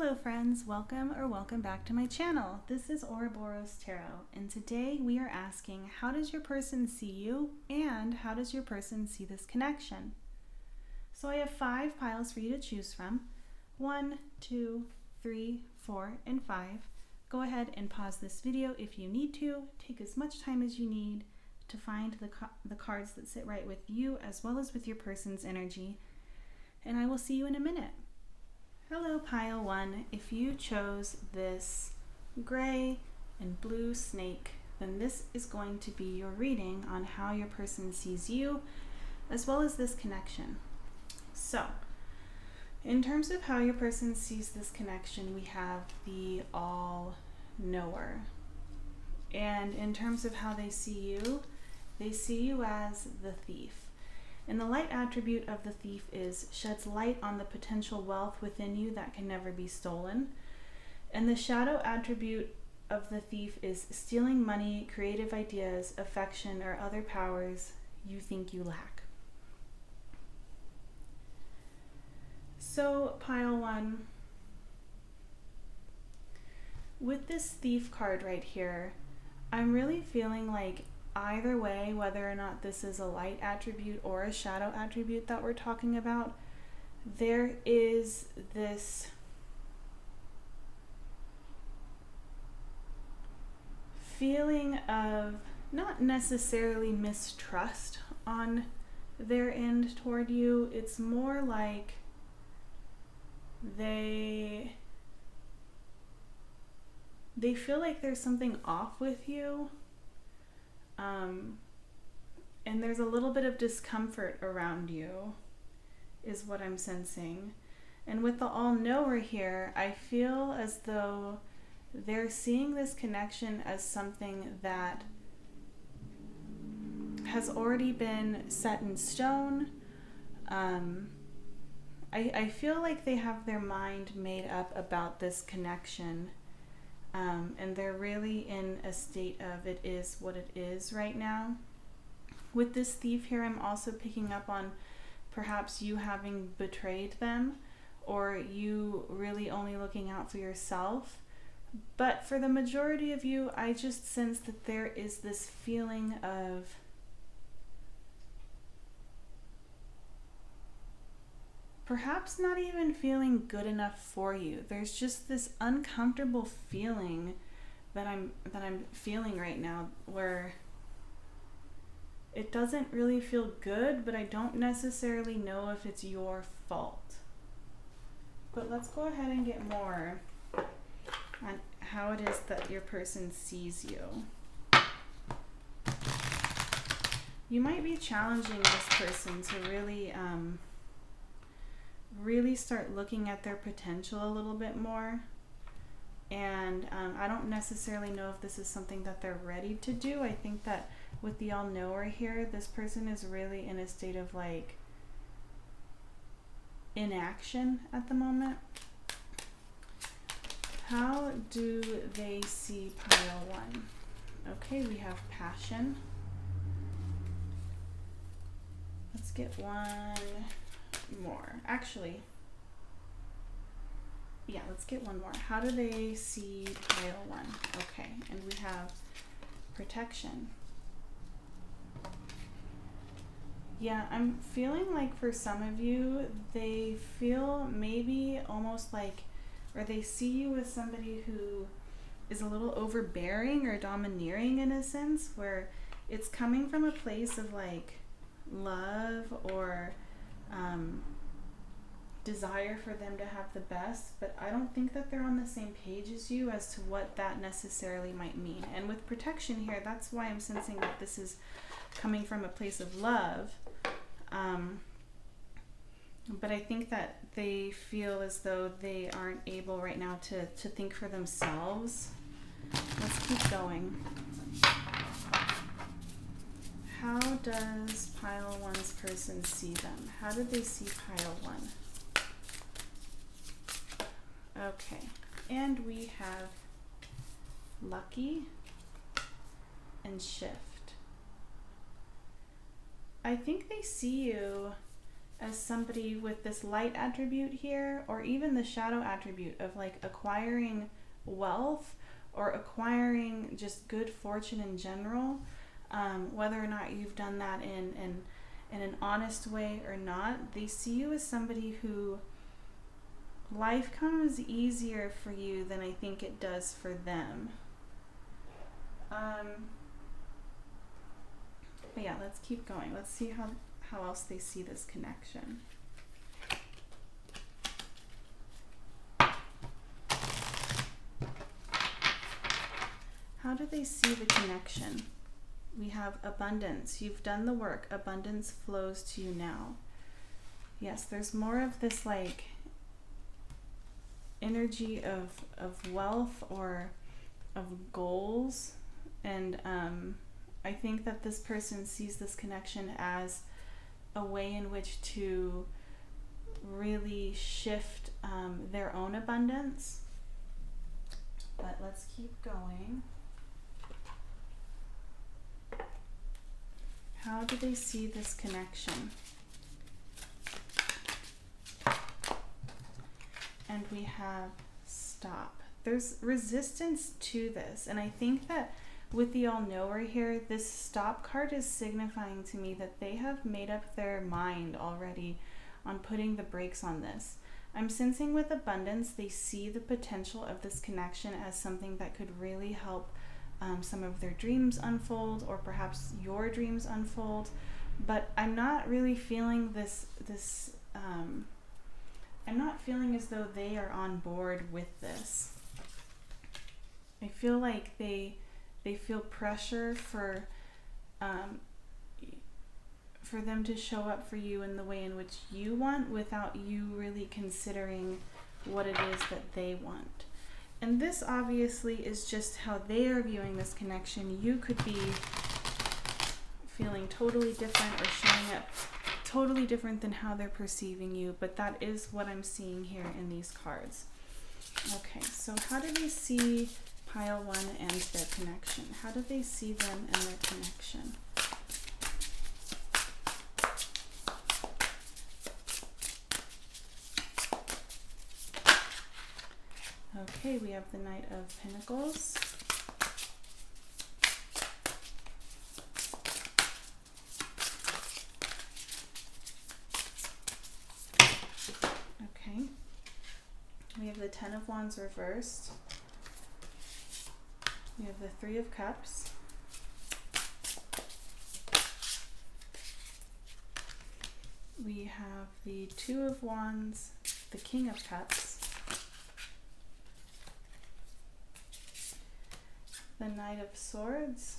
Hello friends, welcome back to my channel. This is Ouroboros Tarot, and today we are asking, how does your person see you and how does your person see this connection? So I have 5 piles for you to choose from. 1, 2, 3, 4, and 5. Go ahead and pause this video if you need to. Take as much time as you need to find the cards that sit right with you as well as with your person's energy. And I will see you in a minute. Hello pile 1, if you chose this gray and blue snake, then this is going to be your reading on how your person sees you as well as this connection. So, in terms of how your person sees this connection, we have the all-knower. And in terms of how they see you as the thief. And the light attribute of the thief is sheds light on the potential wealth within you that can never be stolen. And the shadow attribute of the thief is stealing money, creative ideas, affection, or other powers you think you lack. So, pile 1, with this thief card right here, I'm really feeling like either way, whether or not this is a light attribute or a shadow attribute that we're talking about, there is this feeling of not necessarily mistrust on their end toward you. It's more like they feel like there's something off with you. And there's a little bit of discomfort around you, is what I'm sensing. And with the all-knower here, I feel as though they're seeing this connection as something that has already been set in stone. I feel like they have their mind made up about this connection. And they're really in a state of it is what it is right now. With this thief here, I'm also picking up on perhaps you having betrayed them or you really only looking out for yourself. But for the majority of you, I just sense that there is this feeling of perhaps not even feeling good enough for you. There's just this uncomfortable feeling that I'm feeling right now where it doesn't really feel good, but I don't necessarily know if it's your fault. But let's go ahead and get more on how it is that your person sees you. You might be challenging this person to really start looking at their potential a little bit more. And I don't necessarily know if this is something that they're ready to do. I think that with the all-knower here, this person is really in a state of like inaction at the moment. How do they see pile 1? Okay, we have passion. Let's get one more. Actually, yeah, let's get one more. How do they see pile 1? Okay, and we have protection. Yeah, I'm feeling like for some of you, they feel maybe almost like, or they see you as somebody who is a little overbearing or domineering in a sense, where it's coming from a place of like love or desire for them to have the best, but I don't think that they're on the same page as you as to what that necessarily might mean. And with protection here, that's why I'm sensing that this is coming from a place of love. But I think that they feel as though they aren't able right now to think for themselves. Let's keep going. How does pile 1's person see them? How do they see pile 1? Okay, and we have lucky and shift. I think they see you as somebody with this light attribute here, or even the shadow attribute of like acquiring wealth or acquiring just good fortune in general, whether or not you've done that in an honest way or not. They see you as somebody who life comes easier for you than I think it does for them. But yeah, let's keep going. Let's see how else they see this connection. How do they see the connection? We have abundance. You've done the work. Abundance flows to you now. Yes, there's more of this like energy of wealth or of goals. And I think that this person sees this connection as a way in which to really shift their own abundance. But let's keep going. How do they see this connection? And we have stop. There's resistance to this. And I think that with the all-knower here, this stop card is signifying to me that they have made up their mind already on putting the brakes on this. I'm sensing with abundance, they see the potential of this connection as something that could really help some of their dreams unfold, or perhaps your dreams unfold. But I'm not really feeling this I'm not feeling as though they are on board with this. I feel like they feel pressure for them to show up for you in the way in which you want, without you really considering what it is that they want. And this obviously is just how they are viewing this connection. You could be feeling totally different or showing up totally different than how they're perceiving you, but that is what I'm seeing here in these cards. Okay, so how do they see pile one and their connection? How do they see them and their connection? Okay, we have the Knight of Pentacles. Okay. We have the Ten of Wands reversed. We have the Three of Cups. We have the Two of Wands, the King of Cups, the Knight of Swords,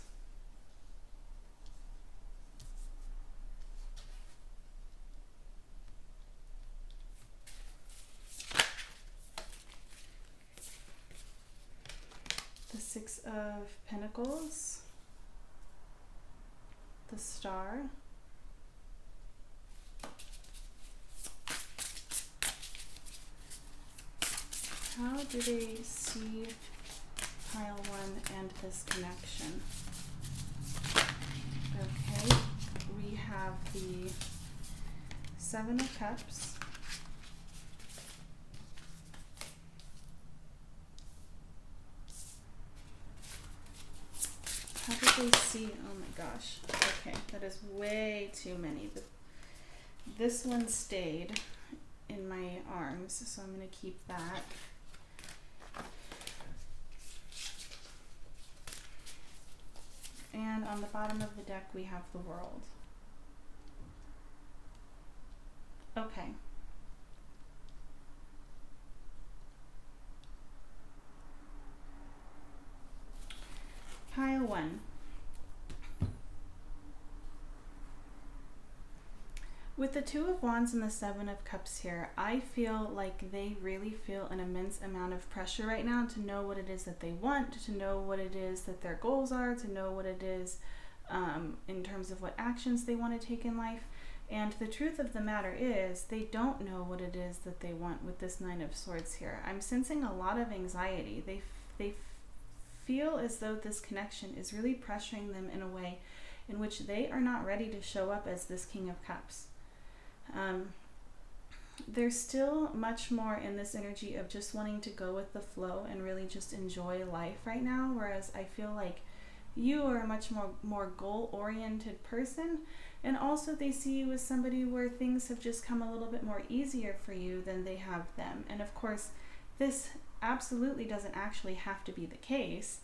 the Six of Pentacles, the Star, how do they see pile one and this connection? Okay, we have the Seven of Cups, how do they see, oh my gosh, okay, that is way too many. This one stayed in my arms, so I'm going to keep that. And on the bottom of the deck, we have the World. Okay. Pile one. With the Two of Wands and the Seven of Cups here, I feel like they really feel an immense amount of pressure right now to know what it is that they want, to know what it is that their goals are, to know what it is in terms of what actions they want to take in life. And the truth of the matter is, they don't know what it is that they want with this Nine of Swords here. I'm sensing a lot of anxiety. They feel as though this connection is really pressuring them in a way in which they are not ready to show up as this King of Cups. They're still much more in this energy of just wanting to go with the flow and really just enjoy life right now, whereas I feel like you are a much more goal-oriented person, and also they see you as somebody where things have just come a little bit more easier for you than they have them. And of course, this absolutely doesn't actually have to be the case.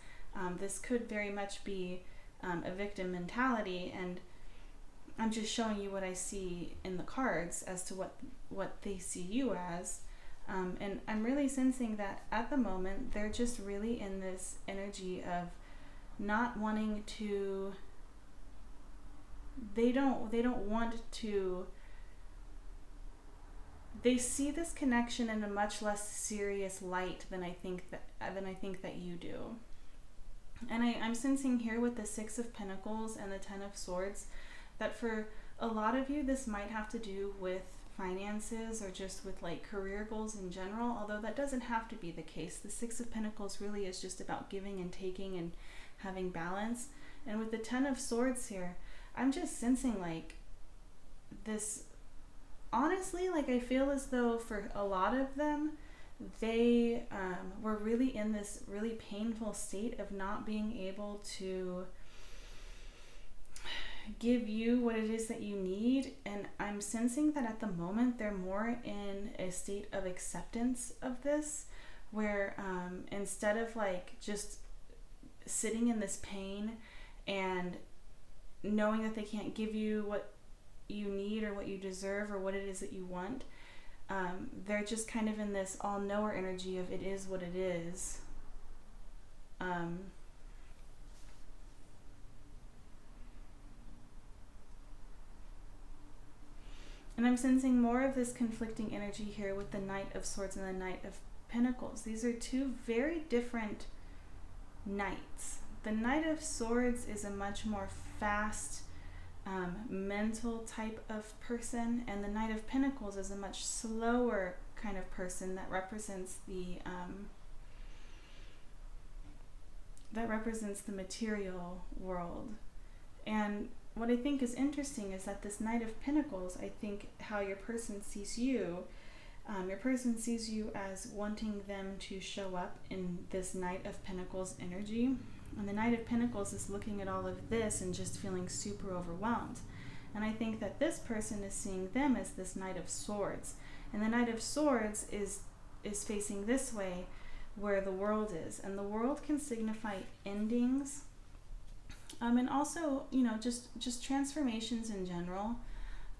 This could very much be a victim mentality, and I'm just showing you what I see in the cards as to what they see you as. And I'm really sensing that at the moment, they're just really in this energy of not wanting to, they don't want to, they see this connection in a much less serious light than I think that you do. And I'm sensing here with the Six of Pentacles and the Ten of Swords that for a lot of you, this might have to do with finances or just with like career goals in general, although that doesn't have to be the case. The Six of Pentacles really is just about giving and taking and having balance. And with the Ten of Swords here, I'm just sensing like this, honestly, like I feel as though for a lot of them, they were really in this really painful state of not being able to give you what it is that you need. And I'm sensing that at the moment they're more in a state of acceptance of this, where instead of like just sitting in this pain and knowing that they can't give you what you need or what you deserve or what it is that you want, they're just kind of in this all-knower energy of it is what it is. And I'm sensing more of this conflicting energy here with the Knight of Swords and the Knight of Pentacles. These are two very different knights. The Knight of Swords is a much more fast, mental type of person, and the Knight of Pentacles is a much slower kind of person that represents the material world. And what I think is interesting is that this Knight of Pentacles, I think how your person sees you, your person sees you as wanting them to show up in this Knight of Pentacles energy. And the Knight of Pentacles is looking at all of this and just feeling super overwhelmed. And I think that this person is seeing them as this Knight of Swords. And the Knight of Swords is facing this way, where the world is. And the world can signify endings, and also, you know, just transformations in general.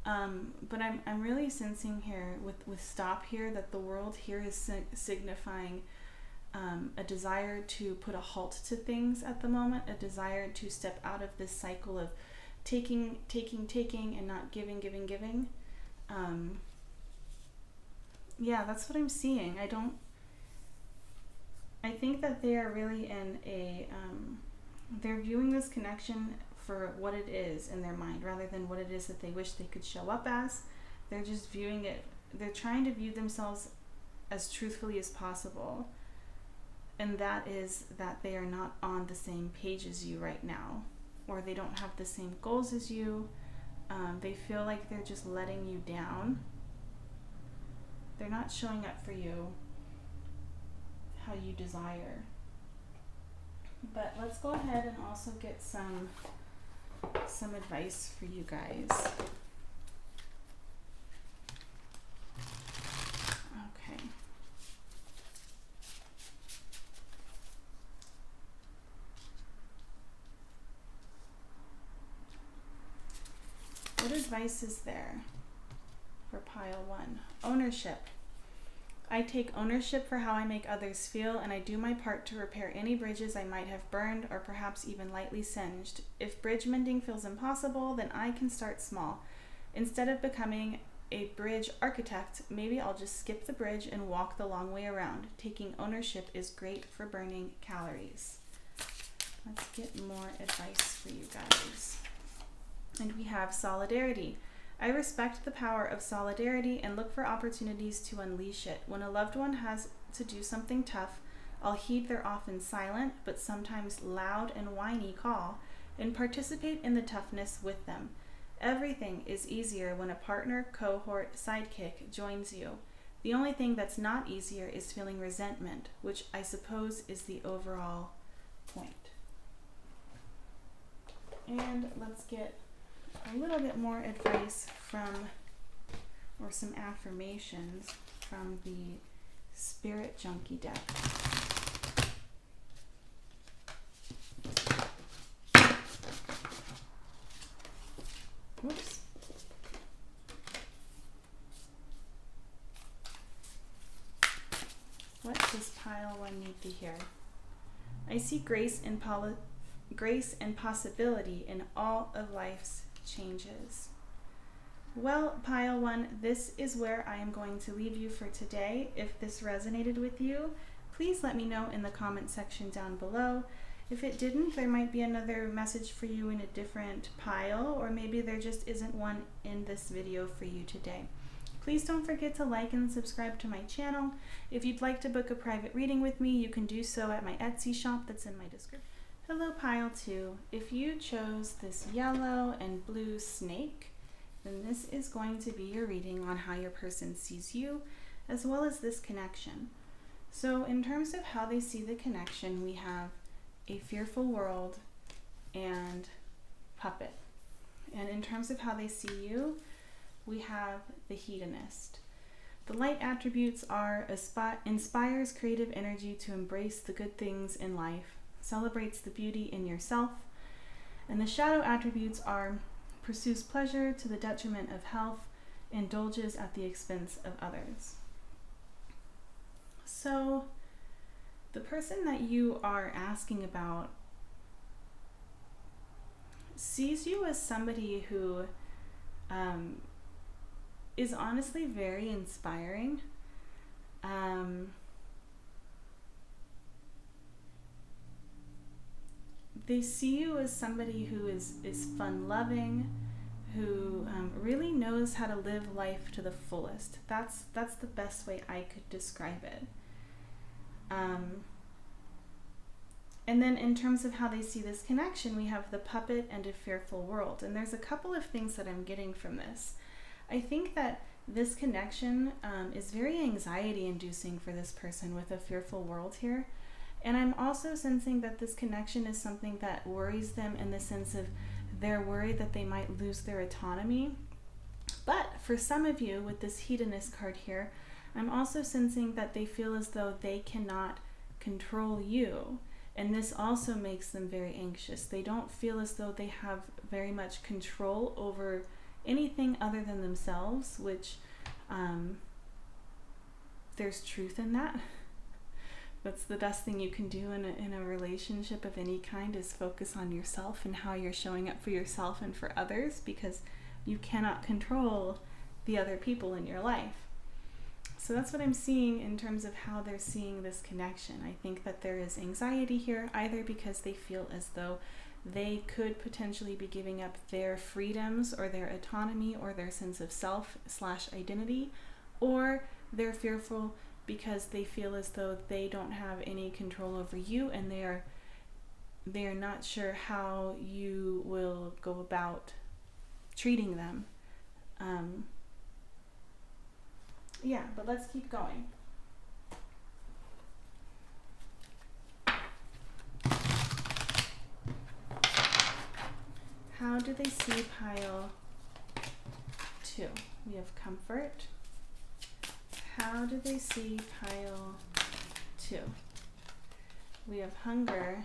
But I'm really sensing here with stop here that the world here is signifying a desire to put a halt to things at the moment, a desire to step out of this cycle of taking and not giving. Yeah, that's what I'm seeing. I think that they are really in a, they're viewing this connection for what it is in their mind rather than what it is that they wish they could show up as. They're just viewing it, they're trying to view themselves as truthfully as possible. And that is that they are not on the same page as you right now, or they don't have the same goals as you. They feel like they're just letting you down. They're not showing up for you how you desire. But let's go ahead and also get some advice for you guys. Okay. What advice is there for pile 1? Ownership. I take ownership for how I make others feel, and I do my part to repair any bridges I might have burned or perhaps even lightly singed. If bridge mending feels impossible, then I can start small. Instead of becoming a bridge architect, maybe I'll just skip the bridge and walk the long way around. Taking ownership is great for burning calories. Let's get more advice for you guys. And we have solidarity. I respect the power of solidarity and look for opportunities to unleash it. When a loved one has to do something tough, I'll heed their often silent, but sometimes loud and whiny call, and participate in the toughness with them. Everything is easier when a partner, cohort, sidekick joins you. The only thing that's not easier is feeling resentment, which I suppose is the overall point. And let's get a little bit more advice from, or some affirmations from the Spirit Junkie deck. Whoops. What does pile 1 need to hear? I see grace and possibility in all of life's changes. Well, pile 1, this is where I am going to leave you for today. If this resonated with you, please let me know in the comment section down below. If it didn't, there might be another message for you in a different pile, or maybe there just isn't one in this video for you today. Please don't forget to like and subscribe to my channel. If you'd like to book a private reading with me, you can do so at my Etsy shop that's in my description. Hello, pile 2. If you chose this yellow and blue snake, then this is going to be your reading on how your person sees you, as well as this connection. So in terms of how they see the connection, we have a fearful world and puppet. And in terms of how they see you, we have the hedonist. The light attributes are inspires creative energy to embrace the good things in life, celebrates the beauty in yourself, and the shadow attributes are pursues pleasure to the detriment of health, indulges at the expense of others. So the person that you are asking about sees you as somebody who is honestly very inspiring. They see you as somebody who is fun-loving, who really knows how to live life to the fullest. That's the best way I could describe it. And then in terms of how they see this connection, we have the puppet and a fearful world. And there's a couple of things that I'm getting from this. I think that this connection is very anxiety-inducing for this person with a fearful world here. And I'm also sensing that this connection is something that worries them in the sense of they're worried that they might lose their autonomy. But for some of you with this hedonist card here, I'm also sensing that they feel as though they cannot control you. And this also makes them very anxious. They don't feel as though they have very much control over anything other than themselves, which there's truth in that. That's the best thing you can do in a relationship of any kind, is focus on yourself and how you're showing up for yourself and for others, because you cannot control the other people in your life. So that's what I'm seeing in terms of how they're seeing this connection. I think that there is anxiety here, either because they feel as though they could potentially be giving up their freedoms or their autonomy or their sense of self/identity, or they're fearful because they feel as though they don't have any control over you, and they are not sure how you will go about treating them. Yeah, but let's keep going. How do they see pile 2? We have comfort. How do they see pile 2? We have hunger,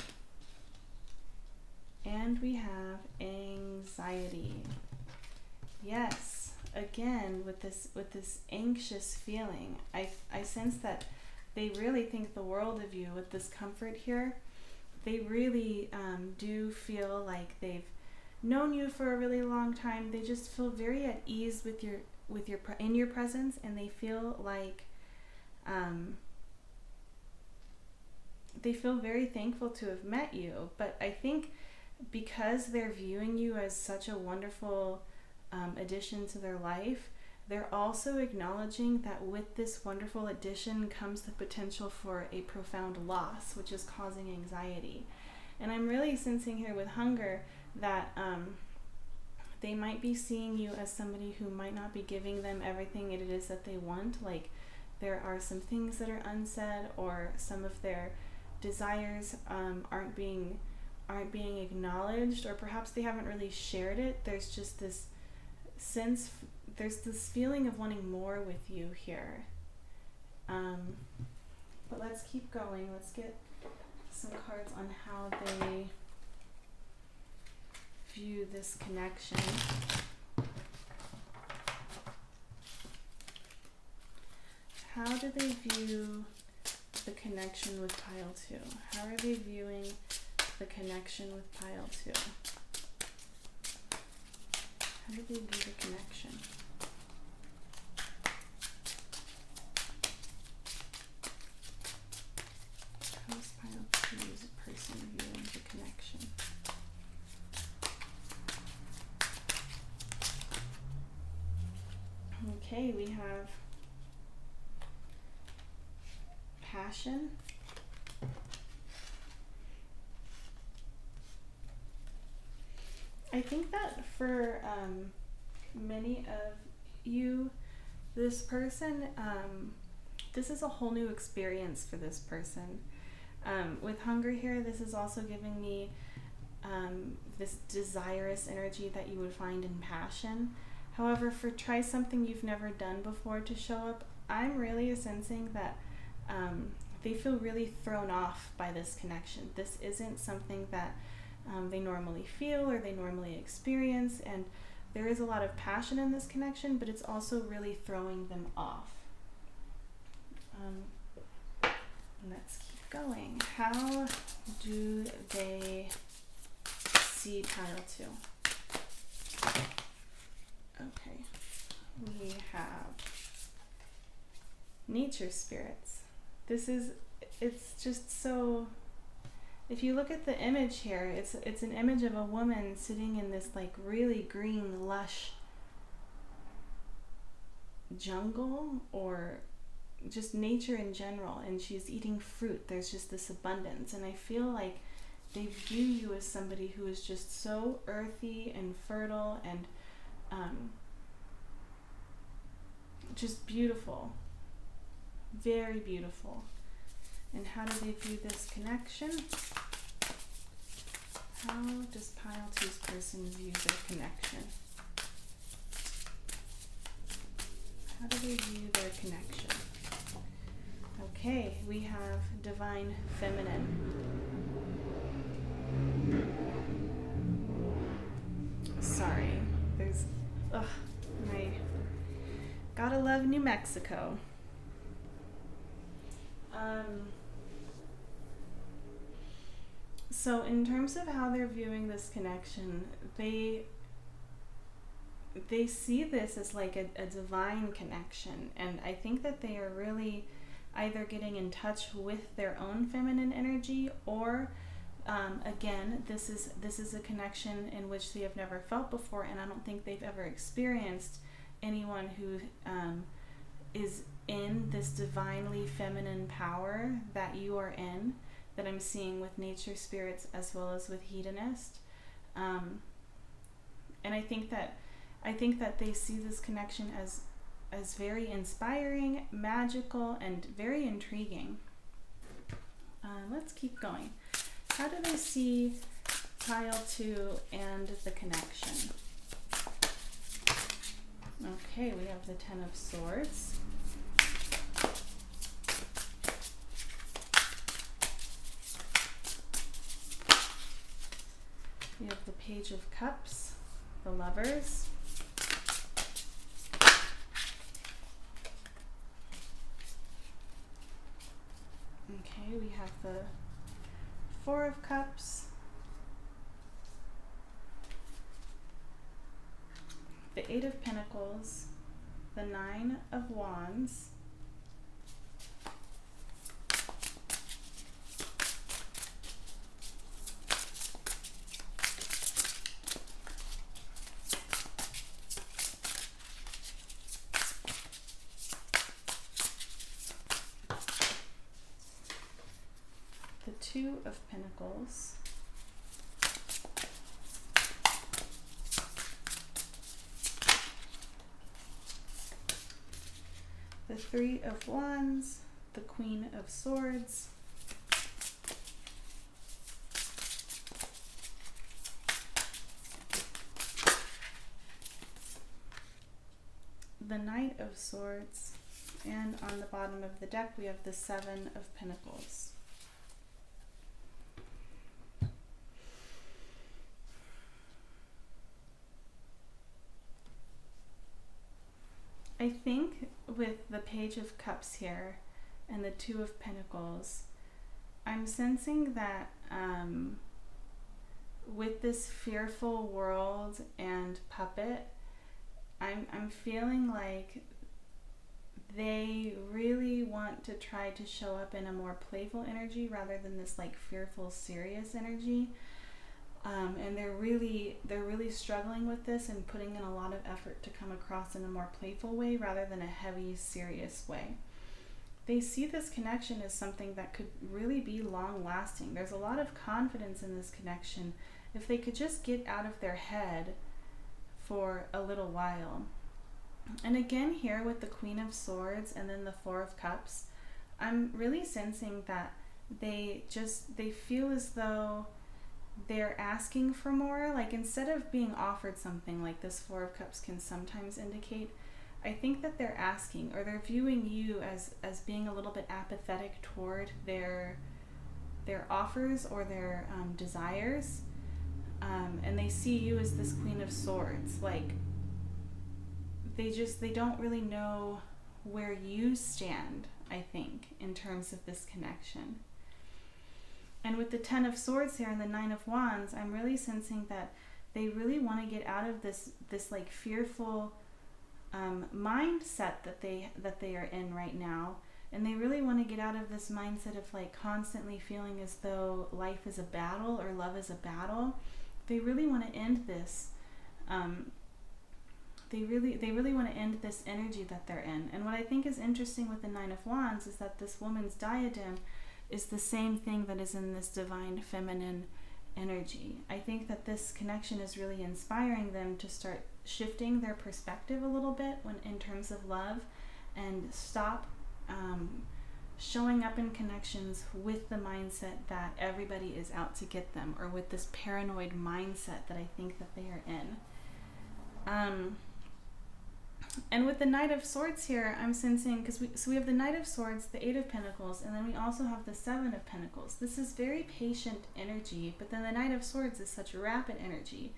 and we have anxiety. Yes, again with this anxious feeling, I sense that they really think the world of you with this comfort here. They really do feel like they've known you for a really long time. They just feel very at ease in your presence, and they feel like they feel very thankful to have met you. But I think because they're viewing you as such a wonderful addition to their life, they're also acknowledging that with this wonderful addition comes the potential for a profound loss, which is causing anxiety. And I'm really sensing here with hunger that they might be seeing you as somebody who might not be giving them everything it is that they want. Like, there are some things that are unsaid, or some of their desires aren't being acknowledged, or perhaps they haven't really shared it. There's just this sense, there's this feeling of wanting more with you here. But let's keep going. Let's get some cards on how they view this connection. How do they view the connection with pile 2? How are they viewing the connection with pile 2? How do they view the connection? How is pile 2's person viewing the connection? Okay, we have passion. I think that for many of you, this person, this is a whole new experience for this person. With hunger here, this is also giving me this desirous energy that you would find in passion. However, for try something you've never done before to show up, I'm really sensing that they feel really thrown off by this connection. This isn't something that they normally feel or they normally experience, and there is a lot of passion in this connection, but it's also really throwing them off. Let's keep going. How do they see pile 2? Okay, we have nature spirits. It's just so, if you look at the image here, it's an image of a woman sitting in this like really green, lush jungle, or just nature in general, and she's eating fruit. There's just this abundance, and I feel like they view you as somebody who is just so earthy and fertile and just beautiful, very beautiful. And how do they view this connection? How does pile 2's person view their connection? How do they view their connection? Okay, we have divine feminine. Sorry, there's, gotta love New Mexico. So in terms of how they're viewing this connection, they see this as like a divine connection, and I think that they are really either getting in touch with their own feminine energy, or again, this is a connection in which they have never felt before, and I don't think they've ever experienced anyone who is in this divinely feminine power that you are in, that I'm seeing with nature spirits as well as with hedonist. And I think that they see this connection as very inspiring, magical, and very intriguing. Let's keep going. How do they see pile 2 and the connection? Okay, we have the 10 of Swords. We have the Page of Cups, the Lovers. Okay, we have the 4 of Cups, the 8 of Pentacles, the 9 of Wands, the 2 of Pentacles, Three of Wands, the Queen of Swords, the Knight of Swords, and on the bottom of the deck we have the Seven of Pentacles. I think with the Page of Cups here and the Two of Pentacles, I'm sensing that with this fearful world and puppet, I'm feeling like they really want to try to show up in a more playful energy rather than this like fearful, serious energy. And they're really struggling with this and putting in a lot of effort to come across in a more playful way rather than a heavy, serious way. They see this connection as something that could really be long-lasting. There's a lot of confidence in this connection if they could just get out of their head for a little while. And again here with the Queen of Swords and then the Four of Cups, I'm really sensing that they feel as though they're asking for more. Like instead of being offered something like this Four of Cups can sometimes indicate, I think that they're asking, or they're viewing you as being a little bit apathetic toward their offers or their desires. And they see you as this Queen of Swords. Like they don't really know where you stand, I think, in terms of this connection. And with the Ten of Swords here and the Nine of Wands, I'm really sensing that they really want to get out of this like fearful mindset that they are in right now. And they really want to get out of this mindset of like constantly feeling as though life is a battle or love is a battle. They really want to end this. They really want to end this energy that they're in. And what I think is interesting with the Nine of Wands is that this woman's diadem is the same thing that is in this divine feminine energy. I think that this connection is really inspiring them to start shifting their perspective a little bit when in terms of love, and stop showing up in connections with the mindset that everybody is out to get them, or with this paranoid mindset that I think that they are in. And with the Knight of Swords here, I'm sensing, because we have the Knight of Swords, the Eight of Pentacles, and then we also have the Seven of Pentacles. This is very patient energy, but then the Knight of Swords is such rapid energy.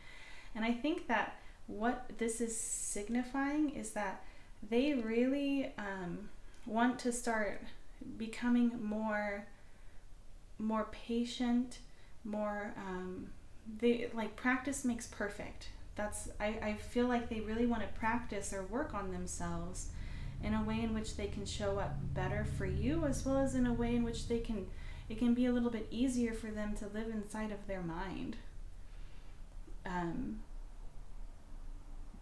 And I think that what this is signifying is that they really want to start becoming more patient, more they like practice makes perfect. I feel like they really want to practice or work on themselves in a way in which they can show up better for you, as well as in a way in which it can be a little bit easier for them to live inside of their mind.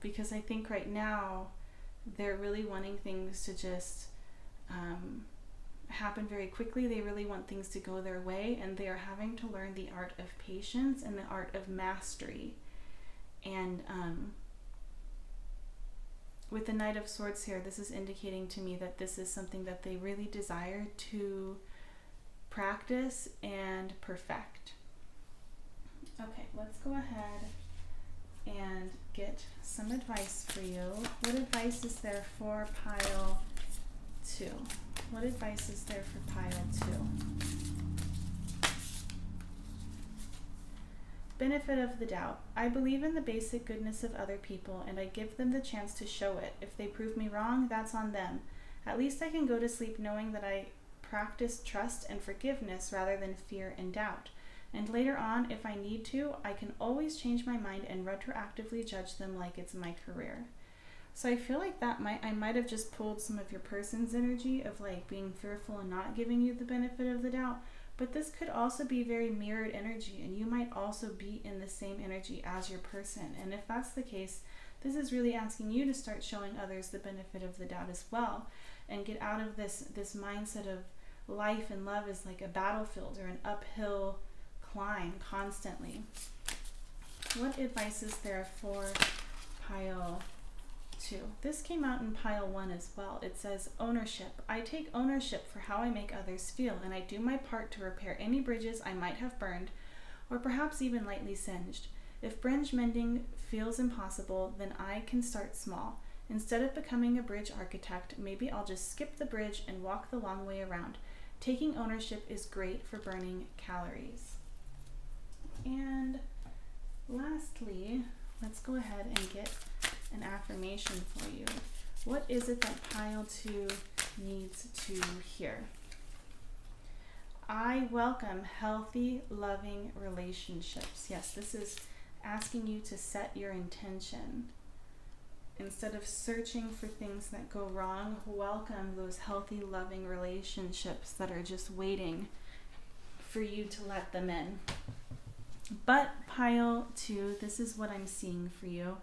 Because I think right now they're really wanting things to just happen very quickly. They really want things to go their way, and they are having to learn the art of patience and the art of mastery. And with the Knight of Swords here, this is indicating to me that this is something that they really desire to practice and perfect. Okay, let's go ahead and get some advice for you. What advice is there for pile 2? What advice is there for pile 2? Benefit of the doubt. I believe in the basic goodness of other people, and I give them the chance to show it. If they prove me wrong, that's on them. At least I can go to sleep knowing that I practice trust and forgiveness rather than fear and doubt. And later on, if I need to, I can always change my mind and retroactively judge them like it's my career. So I feel like I might have just pulled some of your person's energy of like being fearful and not giving you the benefit of the doubt. But this could also be very mirrored energy, and you might also be in the same energy as your person. And if that's the case, this is really asking you to start showing others the benefit of the doubt as well, and get out of this mindset of life and love is like a battlefield or an uphill climb constantly. What advice is there for pile 2. This came out in pile 1 as well. It says ownership. I take ownership for how I make others feel, and I do my part to repair any bridges I might have burned, or perhaps even lightly singed. If bridge mending feels impossible, then I can start small. Instead of becoming a bridge architect, maybe I'll just skip the bridge and walk the long way around. Taking ownership is great for burning calories. And lastly, let's go ahead and get an affirmation for you. What is it that pile 2 needs to hear? I welcome healthy, loving relationships. Yes, this is asking you to set your intention. Instead of searching for things that go wrong, welcome those healthy, loving relationships that are just waiting for you to let them in. But pile 2, this is what I'm seeing for you.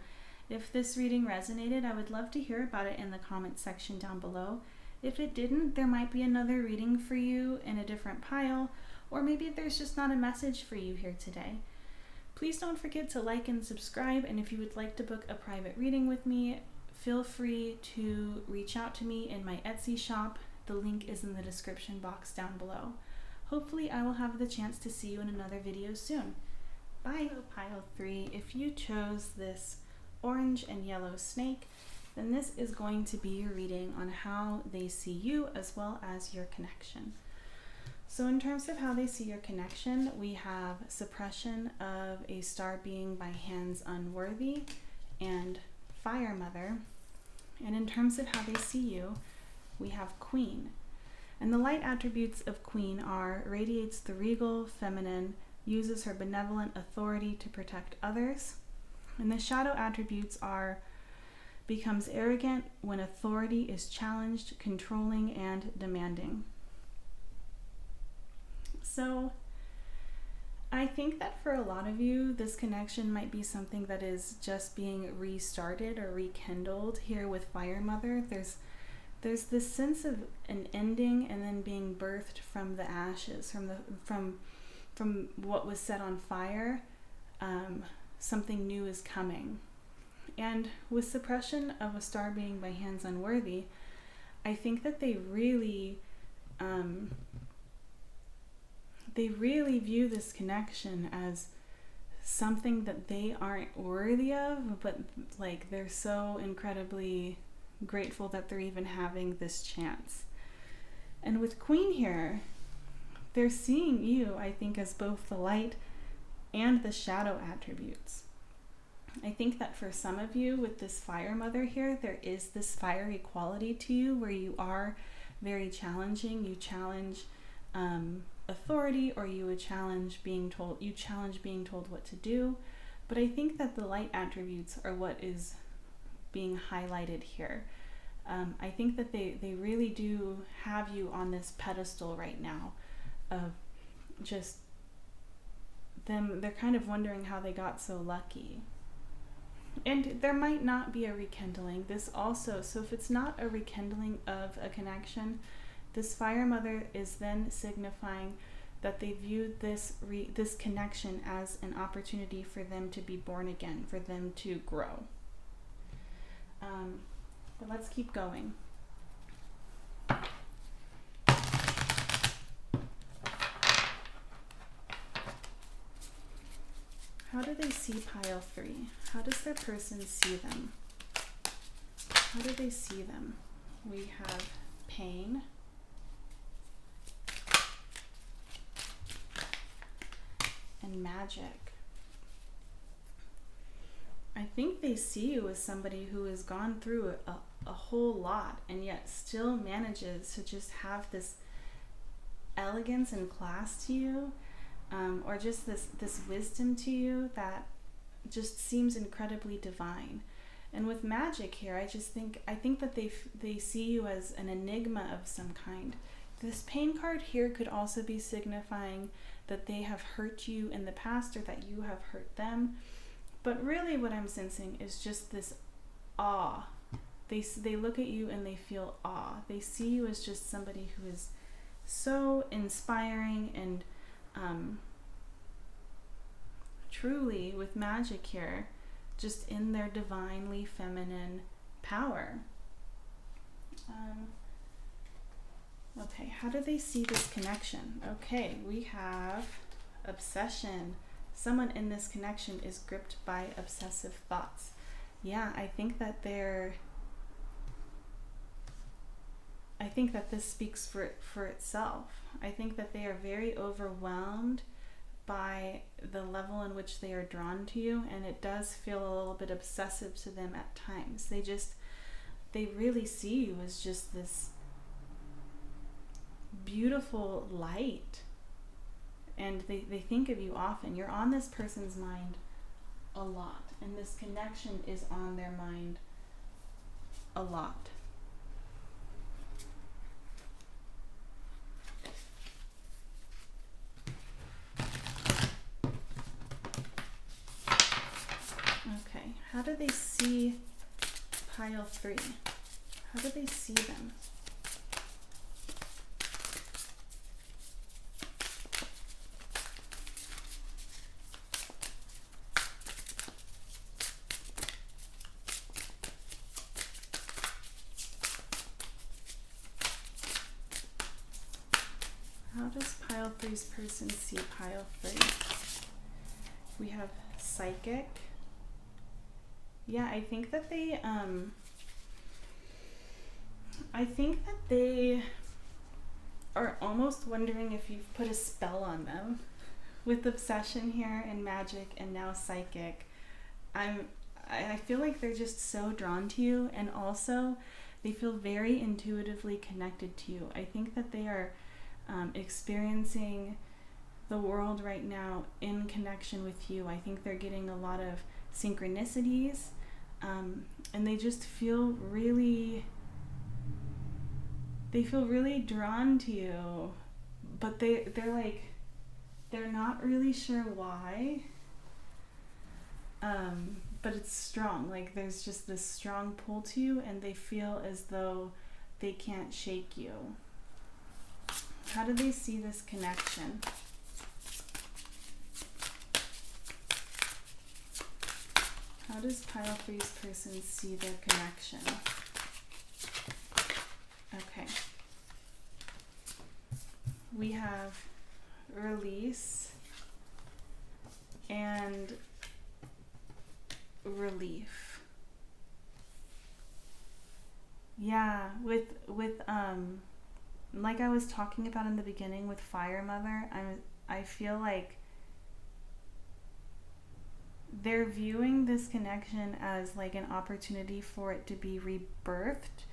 If this reading resonated, I would love to hear about it in the comment section down below. If it didn't, there might be another reading for you in a different pile, or maybe there's just not a message for you here today. Please don't forget to like and subscribe, and if you would like to book a private reading with me, feel free to reach out to me in my Etsy shop. The link is in the description box down below. Hopefully I will have the chance to see you in another video soon. Bye! Pile 3, if you chose this orange and yellow snake, then this is going to be your reading on how they see you as well as your connection. So in terms of how they see your connection, we have suppression of a star being by hands unworthy and fire mother. And in terms of how they see you, we have queen. And the light attributes of queen are radiates the regal feminine, uses her benevolent authority to protect others. And the shadow attributes are becomes arrogant when authority is challenged, controlling, and demanding. So I think that for a lot of you, this connection might be something that is just being restarted or rekindled here with Fire Mother. There's this sense of an ending and then being birthed from the ashes, from what was set on fire. Something new is coming. And with suppression of a star being by hands unworthy, I think that they really view this connection as something that they aren't worthy of, but like they're so incredibly grateful that they're even having this chance. And with Queen here, they're seeing you, I think, as both the light and the shadow attributes. I think that for some of you with this Fire Mother here, there is this fiery quality to you where you are very challenging. You challenge authority, or you would challenge being told what to do. But I think that the light attributes are what is being highlighted here. I think that they really do have you on this pedestal right now of just them. They're kind of wondering how they got so lucky. And there might not be a rekindling. This also, so if it's not a rekindling of a connection, this Fire Mother is then signifying that they view this connection as an opportunity for them to be born again, for them to grow. But let's keep going. How do they see pile 3? How does their person see them? How do they see them? We have pain, and magic. I think they see you as somebody who has gone through a whole lot and yet still manages to just have this elegance and class to you, or just this wisdom to you that just seems incredibly divine. And with magic here, I think that they see you as an enigma of some kind. This pain card here could also be signifying that they have hurt you in the past, or that you have hurt them. But really what I'm sensing is just this awe. They look at you and they feel awe. They see you as just somebody who is so inspiring and truly with magic here, just in their divinely feminine power. Okay, how do they see this connection? Okay, we have obsession. Someone in this connection is gripped by obsessive thoughts. Yeah, I think that this speaks for itself. I think that they are very overwhelmed by the level in which they are drawn to you, and it does feel a little bit obsessive to them at times. They really see you as just this beautiful light, and they think of you often. You're on this person's mind a lot, and this connection is on their mind a lot. Okay, how do they see pile 3? How do they see them? How does pile 3's person see pile 3? We have psychic. Yeah, I think that they are almost wondering if you've put a spell on them with obsession here and magic and now psychic. I feel like they're just so drawn to you, and also they feel very intuitively connected to you. I think that they are experiencing the world right now in connection with you. I think they're getting a lot of synchronicities, and they just feel really drawn to you, but they're not really sure why, but it's strong. Like, there's just this strong pull to you, and they feel as though they can't shake you. How do they see this connection? How does pile 3's person see their connection? Okay. We have release and relief. Yeah, with like I was talking about in the beginning with Fire Mother, I feel like they're viewing this connection as like an opportunity for it to be rebirthed,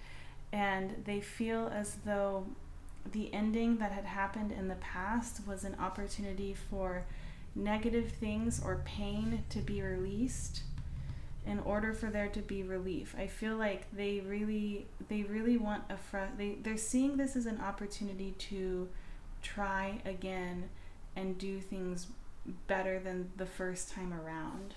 and they feel as though the ending that had happened in the past was an opportunity for negative things or pain to be released in order for there to be relief. I feel like they really want they're seeing this as an opportunity to try again and do things better than the first time around.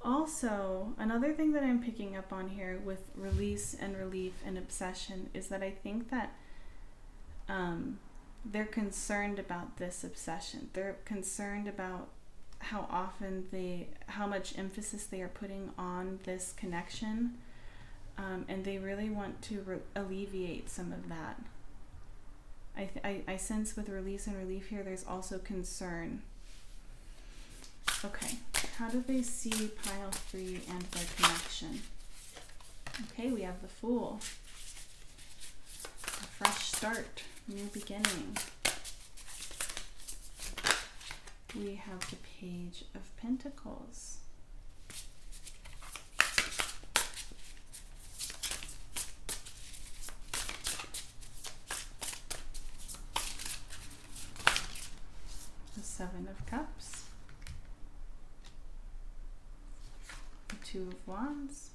Also, another thing that I'm picking up on here with release and relief and obsession is that I think that they're concerned about this obsession. They're concerned about how much emphasis they are putting on this connection, and they really want to alleviate some of that. I sense with release and relief here, there's also concern. Okay, how do they see pile 3 and their connection? Okay, we have the Fool. A fresh start, new beginning. We have the Page of Pentacles. The Seven of Cups. The Two of Wands.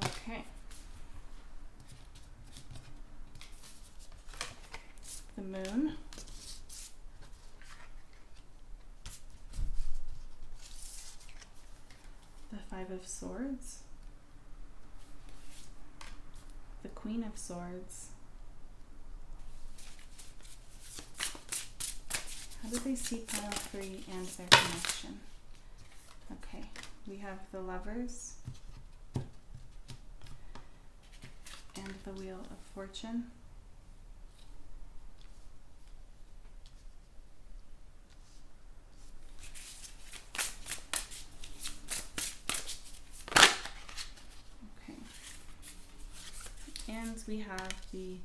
Okay. The Moon. Five of Swords, the Queen of Swords. How do they see pile 3 and their connection? Okay, we have the Lovers and the Wheel of Fortune. Okay, and we have the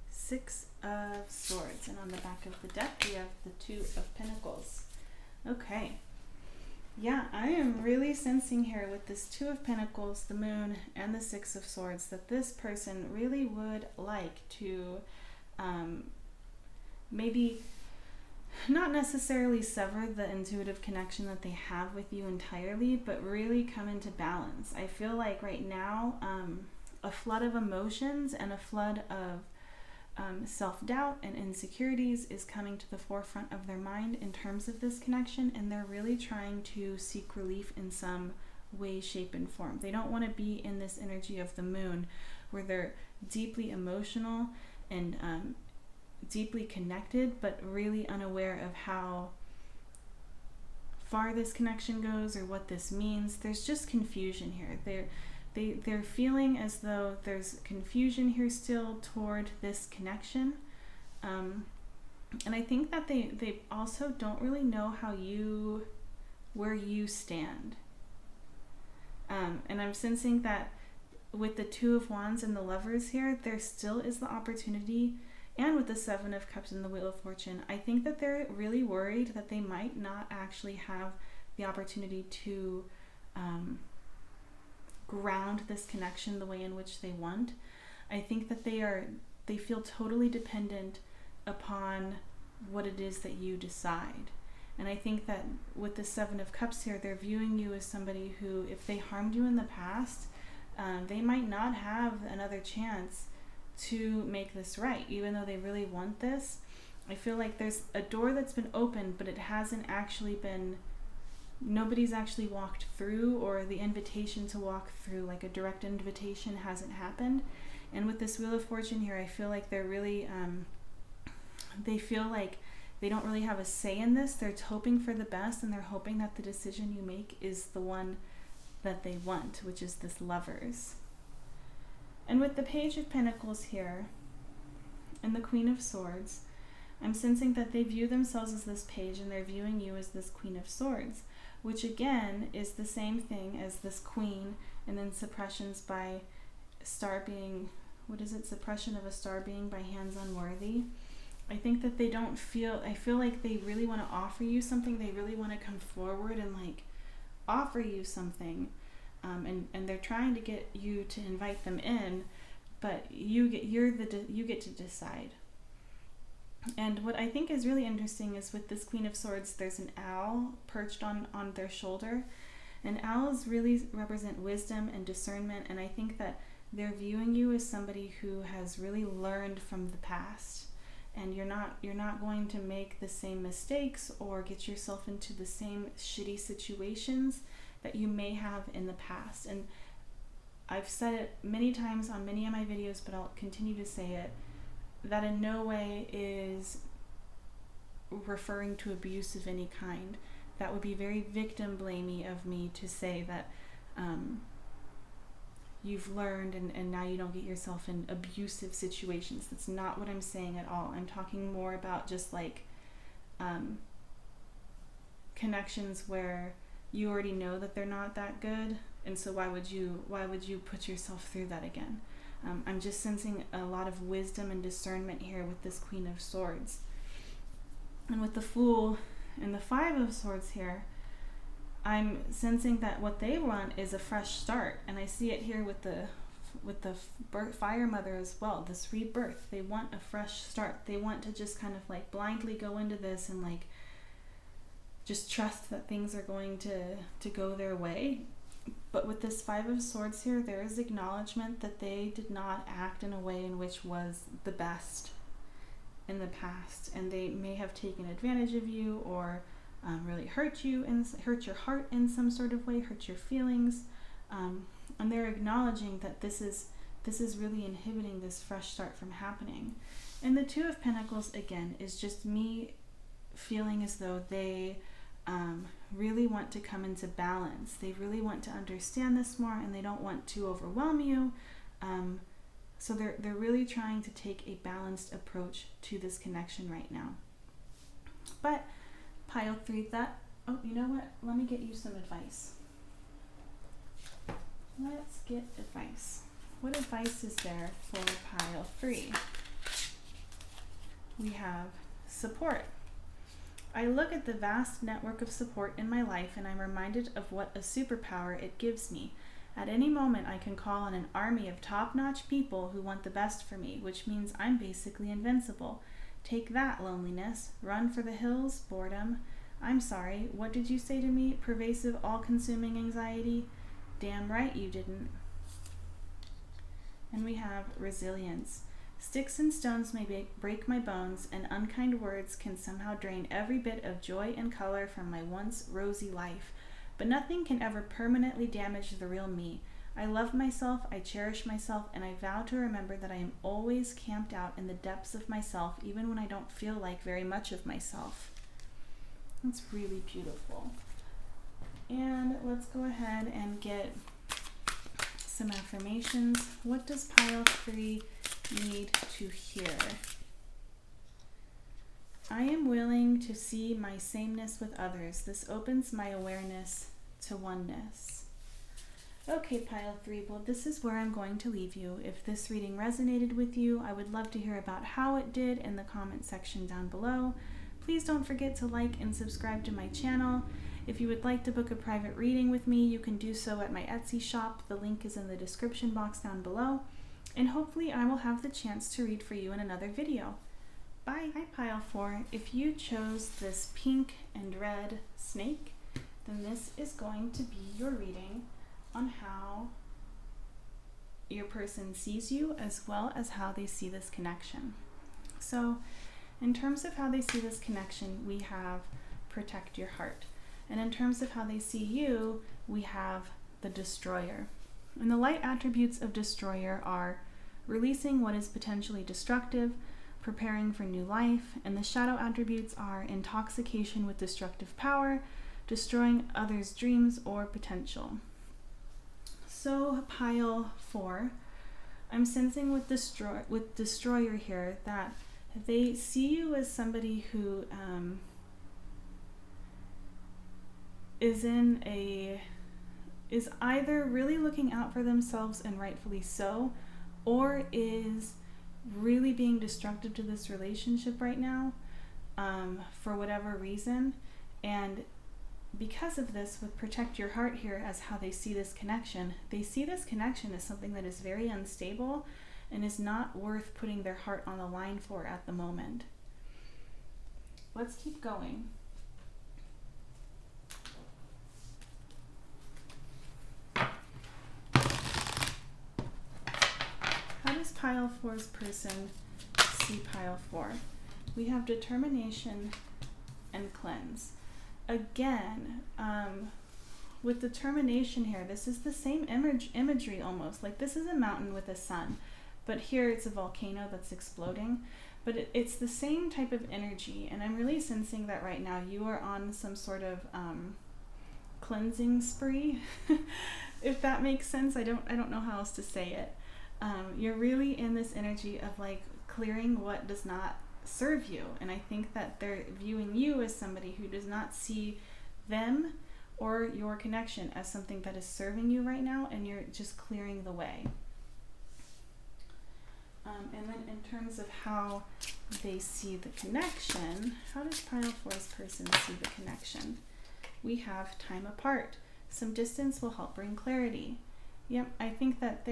Six of Swords, and on the back of the deck we have the Two of Pentacles. Okay, yeah, I am really sensing here with this Two of Pentacles, the Moon, and the Six of Swords that this person really would like to maybe not necessarily sever the intuitive connection that they have with you entirely, but really come into balance. I feel like right now a flood of emotions and a flood of self-doubt and insecurities is coming to the forefront of their mind in terms of this connection, and they're really trying to seek relief in some way, shape, and form. They don't want to be in this energy of the Moon where they're deeply emotional and deeply connected, but really unaware of how far this connection goes or what this means. There's just confusion here. They're feeling as though there's confusion here still toward this connection. And I think that they also don't really know where you stand. And I'm sensing that with the Two of Wands and the Lovers here, there still is the opportunity, and with the Seven of Cups and the Wheel of Fortune, I think that they're really worried that they might not actually have the opportunity to ground this connection the way in which they want. I think that they feel totally dependent upon what it is that you decide. And I think that with the Seven of Cups here, they're viewing you as somebody who, if they harmed you in the past, they might not have another chance to make this right, even though they really want this. I feel like there's a door that's been opened, but it hasn't actually been, nobody's actually walked through, or the invitation to walk through, like a direct invitation, hasn't happened. And with this Wheel of Fortune here, I feel like they're really, they feel like they don't really have a say in this. They're hoping for the best, and they're hoping that the decision you make is the one that they want, which is this Lovers. And with the Page of Pentacles here and the Queen of Swords, I'm sensing that they view themselves as this page and they're viewing you as this Queen of Swords, which again is the same thing as this Queen, and then suppressions by star being, what is it? Suppression of a star being by hands unworthy. I think that they don't feel, I feel like they really want to offer you something. They really want to come forward and like offer you something. And they're trying to get you to invite them in, but you get to decide. And what I think is really interesting is with this Queen of Swords, there's an owl perched on their shoulder, and owls really represent wisdom and discernment. And I think that they're viewing you as somebody who has really learned from the past, and you're not going to make the same mistakes or get yourself into the same shitty situations that you may have in the past. And I've said it many times on many of my videos, but I'll continue to say it, that in no way is referring to abuse of any kind. That would be very victim blamey of me to say that you've learned and now you don't get yourself in abusive situations. That's not what I'm saying at all. I'm talking more about just like connections where you already know that they're not that good, and so why would you put yourself through that again? I'm just sensing a lot of wisdom and discernment here with this Queen of Swords. And with the Fool and the Five of Swords here, I'm sensing that what they want is a fresh start. And I see it here with the Fire Mother as well, this rebirth. They want a fresh start. They want to just kind of like blindly go into this and like just trust that things are going to go their way. But with this Five of Swords here, there is acknowledgement that they did not act in a way in which was the best in the past, and they may have taken advantage of you or really hurt you and hurt your heart in some sort of way, hurt your feelings. And they're acknowledging that this is really inhibiting this fresh start from happening. And the Two of Pentacles, again, is just me feeling as though they really want to come into balance. They really want to understand this more, and they don't want to overwhelm you. So they're really trying to take a balanced approach to this connection right now. But pile 3, oh, you know what? Let me get you some advice. Let's get advice. What advice is there for pile 3? We have support. I look at the vast network of support in my life, and I'm reminded of what a superpower it gives me. At any moment, I can call on an army of top-notch people who want the best for me, which means I'm basically invincible. Take that, loneliness. Run for the hills, boredom. I'm sorry, what did you say to me? Pervasive, all-consuming anxiety? Damn right you didn't. And we have resilience. Sticks and stones may break my bones, and unkind words can somehow drain every bit of joy and color from my once rosy life. But nothing can ever permanently damage the real me. I love myself, I cherish myself, and I vow to remember that I am always camped out in the depths of myself, even when I don't feel like very much of myself. That's really beautiful. And let's go ahead and get some affirmations. What does pile 3 need to hear? I am willing to see my sameness with others. This opens my awareness to oneness. Okay, pile 3, well, this is where I'm going to leave you. If this reading resonated with you, I would love to hear about how it did in the comment section down below. Please don't forget to like and subscribe to my channel. If you would like to book a private reading with me, you can do so at my Etsy shop. The link is in the description box down below. And hopefully I will have the chance to read for you in another video. Bye. Hi, pile 4. If you chose this pink and red snake, then this is going to be your reading on how your person sees you, as well as how they see this connection. So in terms of how they see this connection, we have protect your heart. And in terms of how they see you, we have the destroyer. And the light attributes of destroyer are releasing what is potentially destructive, preparing for new life, and the shadow attributes are intoxication with destructive power, destroying others' dreams or potential. So pile 4, I'm sensing with destroyer here that they see you as somebody who is either really looking out for themselves, and rightfully so, or is really being destructive to this relationship right now for whatever reason. And because of this, with protect your heart here as how they see this connection, they see this connection as something that is very unstable and is not worth putting their heart on the line for at the moment. Let's keep going. How does pile 4's person see pile 4? We have determination and cleanse. Again, with determination here, this is the same imagery almost. Like this is a mountain with a sun, but here it's a volcano that's exploding. But it's the same type of energy, and I'm really sensing that right now you are on some sort of cleansing spree, if that makes sense. I don't know how else to say it. You're really in this energy of like clearing what does not serve you, and I think that they're viewing you as somebody who does not see them or your connection as something that is serving you right now, and you're just clearing the way. And then in terms of how they see the connection, how does pile 4's person see the connection? We have time apart. Some distance will help bring clarity. Yep, I think that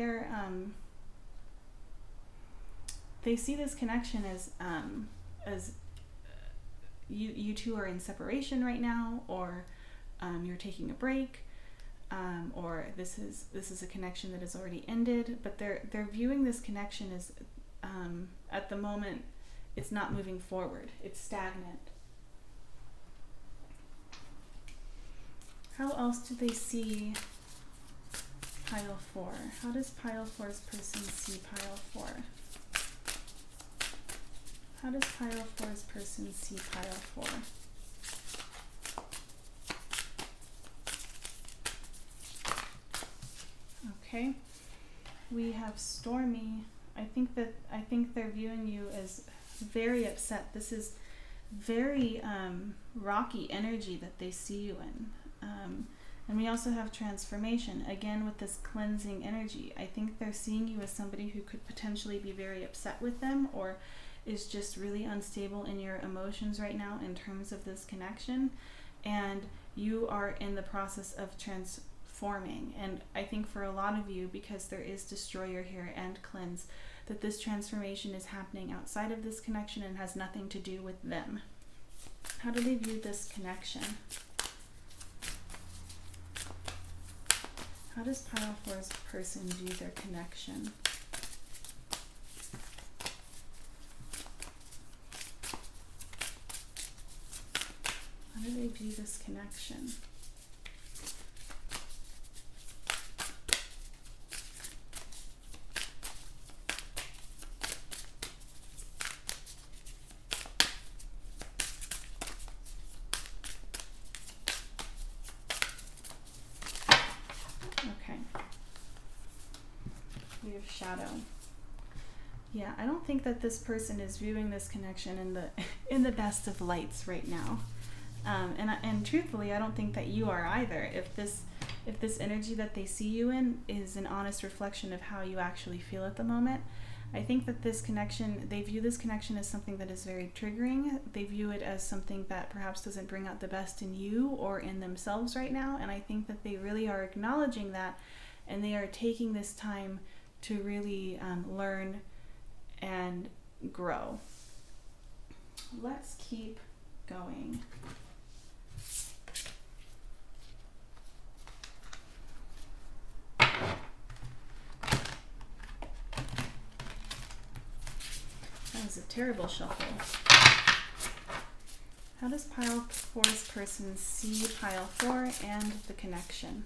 they see this connection as you two are in separation right now, or you're taking a break, or this is a connection that has already ended. But they're viewing this connection as at the moment it's not moving forward; it's stagnant. How else do they see pile 4? How does pile 4's person see pile 4? How does pile 4's person see pile 4? Okay, we have stormy. I think they're viewing you as very upset. This is very rocky energy that they see you in. And we also have transformation, again with this cleansing energy. I think they're seeing you as somebody who could potentially be very upset with them, or is just really unstable in your emotions right now in terms of this connection. And you are in the process of transforming. And I think for a lot of you, because there is destroyer here and cleanse, that this transformation is happening outside of this connection and has nothing to do with them. How do they view this connection? How does pile 4's person view their connection? How do they view this connection? We have shadow. Yeah, I don't think that this person is viewing this connection in the best of lights right now. And truthfully, I don't think that you are either. If this energy that they see you in is an honest reflection of how you actually feel at the moment, I think that this connection, they view this connection as something that is very triggering. They view it as something that perhaps doesn't bring out the best in you or in themselves right now. And I think that they really are acknowledging that, and they are taking this time to really learn and grow. Let's keep going. That was a terrible shuffle. How does pile 4's person see pile 4 and the connection?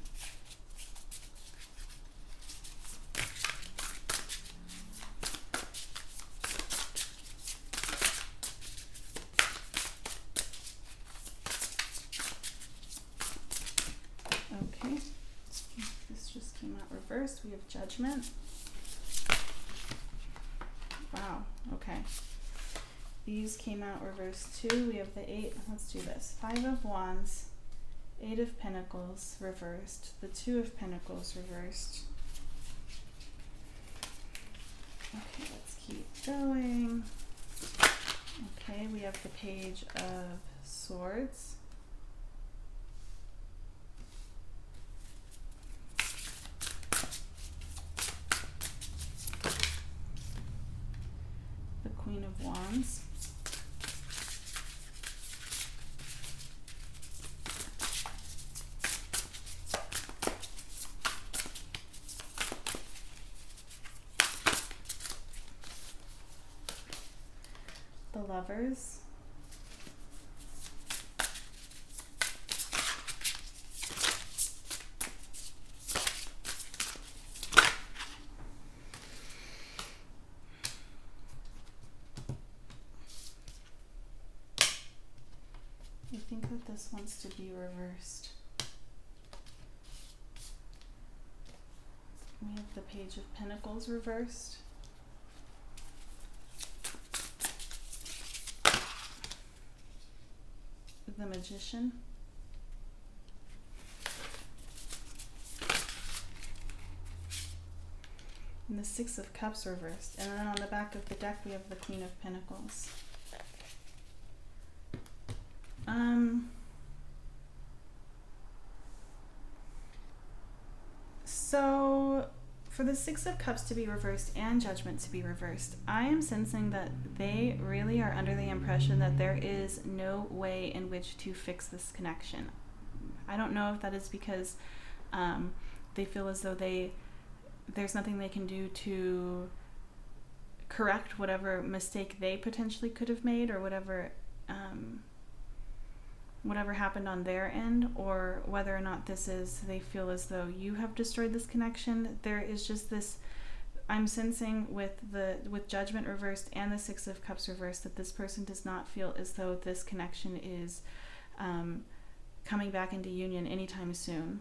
Okay, this just came out reversed. We have judgment. Wow, okay. These came out reversed too. We have the 8. Let's do this. 5 of Wands, 8 of Pentacles reversed, the 2 of Pentacles reversed. Okay, let's keep going. Okay, we have the Page of Swords. The Queen of Wands. The Lovers. I think that this wants to be reversed. We have the Page of Pentacles reversed. The Magician. And the 6 of Cups reversed. And then on the back of the deck we have the Queen of Pentacles. So for the 6 of Cups to be reversed and Judgment to be reversed, I am sensing that they really are under the impression that there is no way in which to fix this connection. I don't know if that is because they feel as though there's nothing they can do to correct whatever mistake they potentially could have made, or whatever whatever happened on their end, or whether or not this is they feel as though you have destroyed this connection. There is just this, I'm sensing with Judgment reversed and the Six of Cups reversed, that this person does not feel as though this connection is coming back into union anytime soon.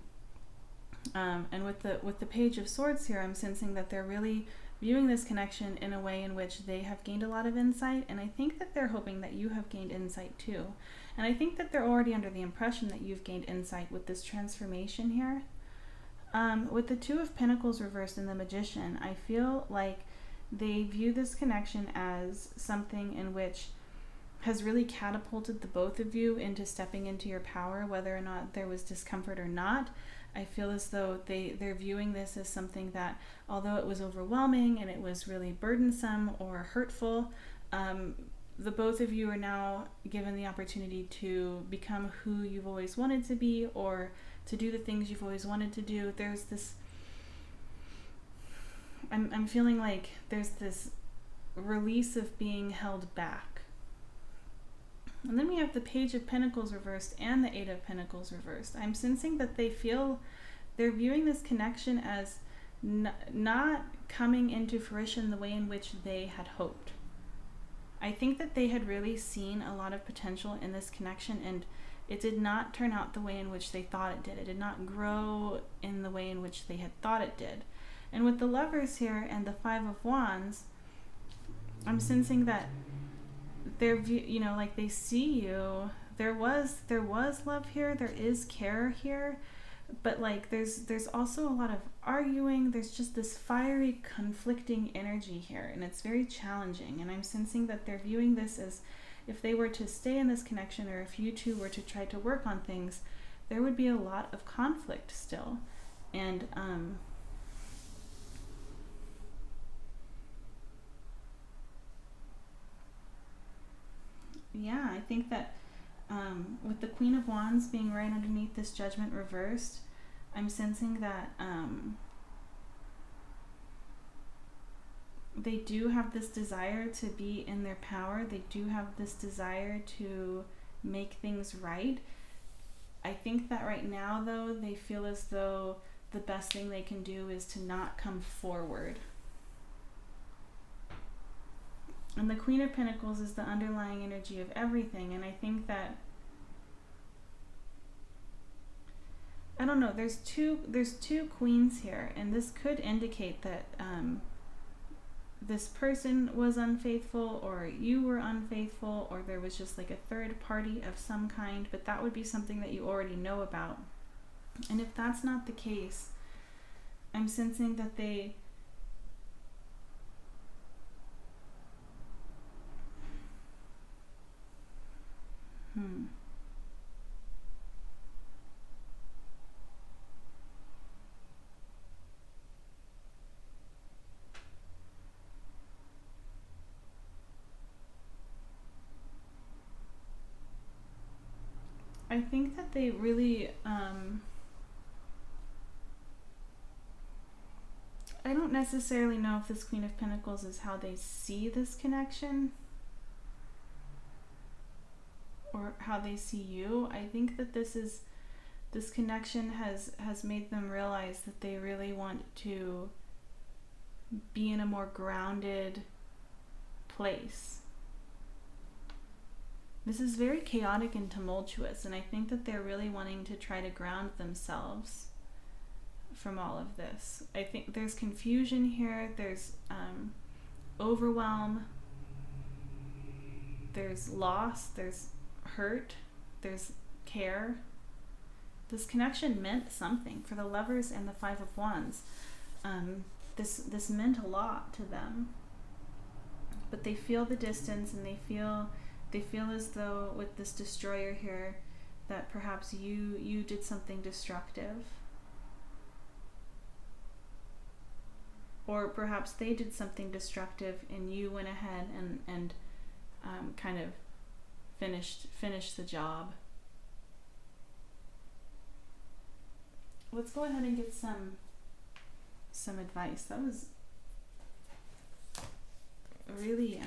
And with the Page of Swords here, I'm sensing that they're really viewing this connection in a way in which they have gained a lot of insight, and I think that they're hoping that you have gained insight too. And I think that they're already under the impression that you've gained insight with this transformation here. With the Two of Pentacles reversed and the Magician, I feel like they view this connection as something in which has really catapulted the both of you into stepping into your power, whether or not there was discomfort or not. I feel as though they're viewing this as something that, although it was overwhelming and it was really burdensome or hurtful, the both of you are now given the opportunity to become who you've always wanted to be, or to do the things you've always wanted to do. There's this, I'm feeling like there's this release of being held back. And then we have the Page of Pentacles reversed and the Eight of Pentacles reversed. I'm sensing that they feel they're viewing this connection as not coming into fruition the way in which they had hoped. I think that they had really seen a lot of potential in this connection, and it did not turn out the way in which they thought it did. It did not grow in the way in which they had thought it did. And with the Lovers here and the Five of Wands, I'm sensing that they're, you know, like they see you. There was love here. There is care here, but like there's also a lot of arguing. There's just this fiery, conflicting energy here, and it's very challenging. And I'm sensing that they're viewing this as, if they were to stay in this connection, or if you two were to try to work on things, there would be a lot of conflict still. And yeah, I think that with the Queen of Wands being right underneath this Judgment reversed, I'm sensing that they do have this desire to be in their power. They do have this desire to make things right. I think that right now, though, they feel as though the best thing they can do is to not come forward. And the Queen of Pentacles is the underlying energy of everything. And I think that, I don't know, there's two queens here, and this could indicate that this person was unfaithful, or you were unfaithful, or there was just like a third party of some kind, but that would be something that you already know about. And if that's not the case, I'm sensing that they I think that they really, I don't necessarily know if this Queen of Pentacles is how they see this connection, or how they see you. I think that this connection has made them realize that they really want to be in a more grounded place. This is very chaotic and tumultuous, and I think that they're really wanting to try to ground themselves from all of this. I think there's confusion here, there's overwhelm, there's loss, there's hurt, there's care. This connection meant something for the Lovers and the Five of Wands. This meant a lot to them, but they feel the distance, and they feel as though with this Destroyer here that perhaps you did something destructive, or perhaps they did something destructive and you went ahead and kind of finished the job. Let's go ahead and get some advice. That was really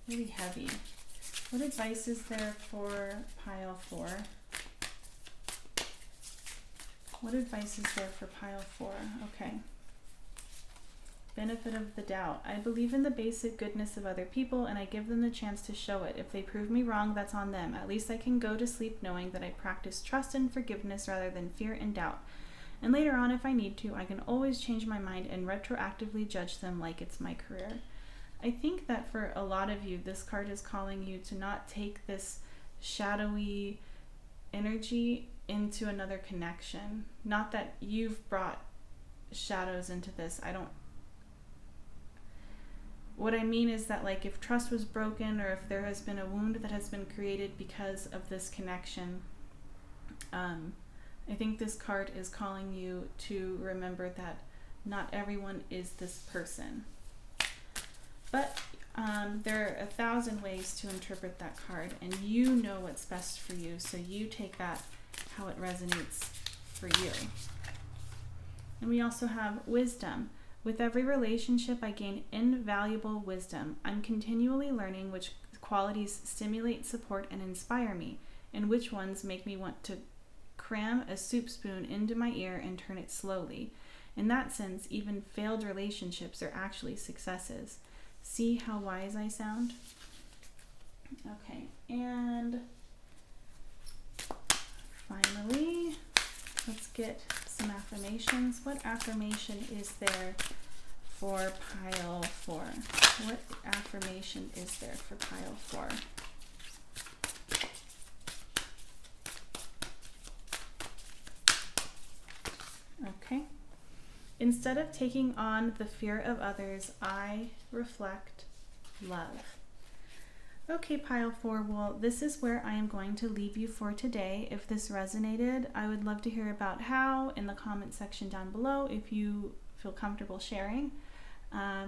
really heavy. What advice is there for pile 4? What advice is there for pile 4? Okay. Benefit of the doubt. I believe in the basic goodness of other people and I give them the chance to show it. If they prove me wrong, that's on them. At least I can go to sleep knowing that I practice trust and forgiveness rather than fear and doubt. And later on, if I need to, I can always change my mind and retroactively judge them like it's my career. I think that for a lot of you, this card is calling you to not take this shadowy energy into another connection. Not that you've brought shadows into this. What I mean is that, like, if trust was broken or if there has been a wound that has been created because of this connection, I think this card is calling you to remember that not everyone is this person. But there are 1,000 ways to interpret that card, and you know what's best for you, so you take that how it resonates for you. And we also have wisdom. With every relationship, I gain invaluable wisdom. I'm continually learning which qualities stimulate, support, and inspire me, and which ones make me want to cram a soup spoon into my ear and turn it slowly. In that sense, even failed relationships are actually successes. See how wise I sound? Okay, and finally, let's get some affirmations. What affirmation is there for pile 4? What affirmation is there for pile 4? Okay. Instead of taking on the fear of others, I reflect love. Okay, pile 4, well, this is where I am going to leave you for today. If this resonated, I would love to hear about how in the comment section down below if you feel comfortable sharing.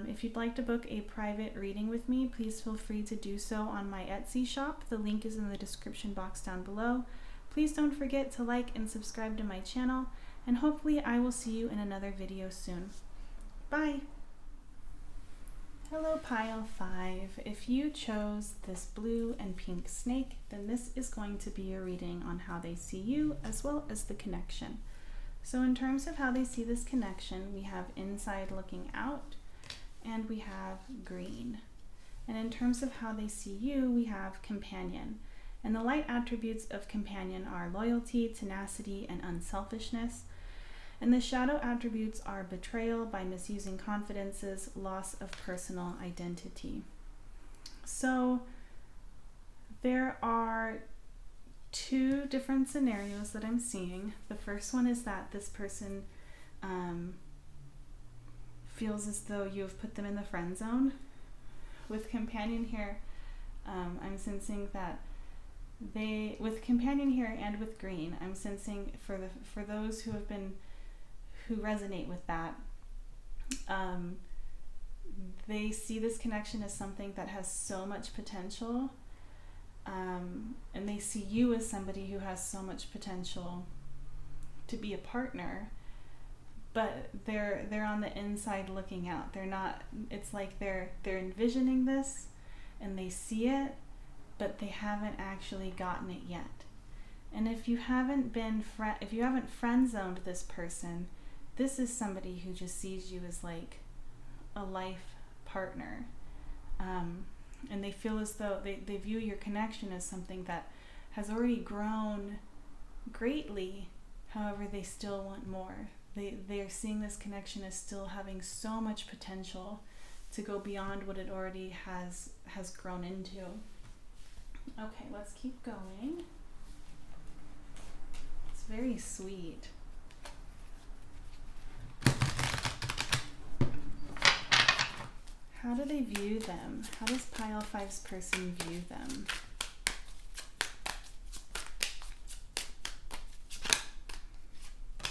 If you'd like to book a private reading with me, please feel free to do so on my Etsy shop. The link is in the description box down below. Please don't forget to like and subscribe to my channel, and hopefully I will see you in another video soon. Bye! Hello pile 5. If you chose this blue and pink snake, then this is going to be a reading on how they see you as well as the connection. So in terms of how they see this connection, we have inside looking out and we have green. And in terms of how they see you, we have companion. And the light attributes of companion are loyalty, tenacity, and unselfishness. And the shadow attributes are betrayal by misusing confidences, loss of personal identity. So there are 2 different scenarios that I'm seeing. The first one is that this person feels as though you have put them in the friend zone. With companion here, I'm sensing that with companion here and with green, I'm sensing for those who resonate with that, they see this connection as something that has so much potential, and they see you as somebody who has so much potential to be a partner, but they're on the inside looking out. They're not, it's like they're envisioning this and they see it, but they haven't actually gotten it yet. And if you haven't friend zoned this person, this is somebody who just sees you as like a life partner. And they feel as though they view your connection as something that has already grown greatly. However, they still want more. They are seeing this connection as still having so much potential to go beyond what it already has grown into. Okay, let's keep going. It's very sweet. How do they view them? How does pile 5's person view them?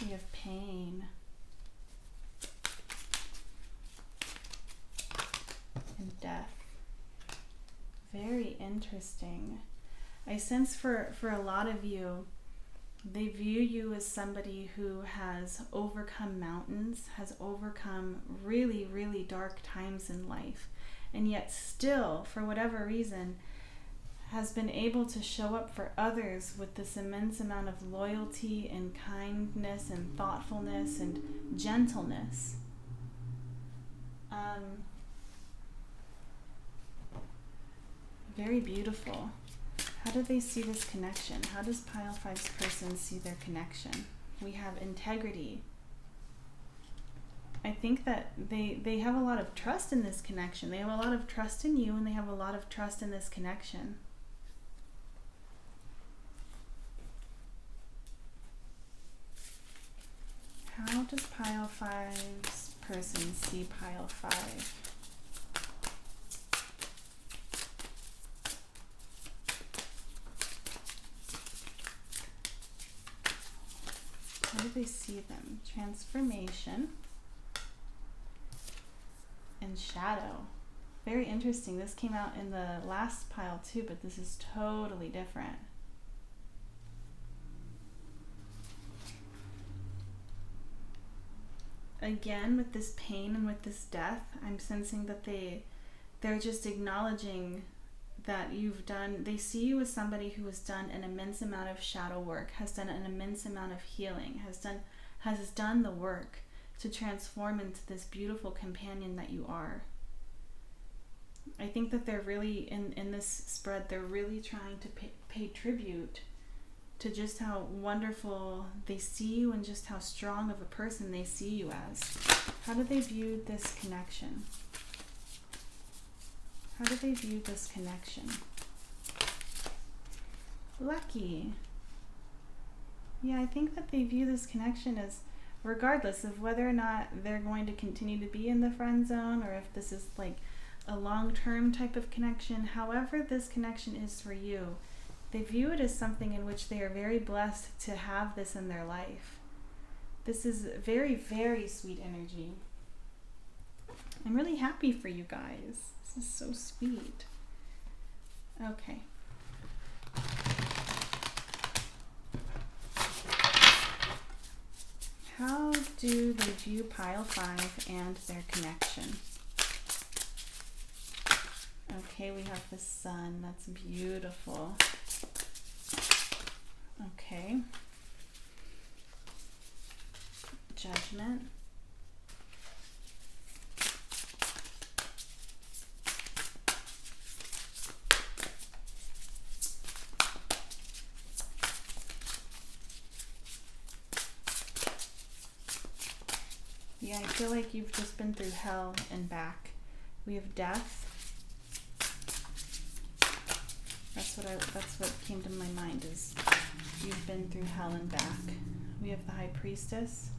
We have pain and death. Very interesting. I sense for a lot of you, they view you as somebody who has overcome mountains, has overcome really, really dark times in life, and yet still, for whatever reason, has been able to show up for others with this immense amount of loyalty and kindness and thoughtfulness and gentleness. Very beautiful. How do they see this connection? How does Pile 5's person see their connection? We have integrity. I think that they have a lot of trust in this connection. They have a lot of trust in you, and they have a lot of trust in this connection. How does Pile 5's person see Pile 5? How do they see them? Transformation and shadow. Very interesting. This came out in the last pile too, but this is totally different. Again, with this pain and with this death, I'm sensing that they're just acknowledging that they see you as somebody who has done an immense amount of shadow work, has done an immense amount of healing, has done the work to transform into this beautiful companion that you are. I think that they're really, in this spread, they're really trying to pay tribute to just how wonderful they see you and just how strong of a person they see you as. How do they view this connection? How do they view this connection? Lucky. Yeah, I think that they view this connection as, regardless of whether or not they're going to continue to be in the friend zone, or if this is like a long-term type of connection, however this connection is for you, they view it as something in which they are very blessed to have this in their life. This is very, very sweet energy. I'm really happy for you guys. This is so sweet. Okay. How do they view Pile 5 and their connection? Okay, we have the sun. That's beautiful. Okay. Judgment. Yeah, I feel like you've just been through hell and back. We have death. That's what came to my mind, is you've been through hell and back. We have the High Priestess.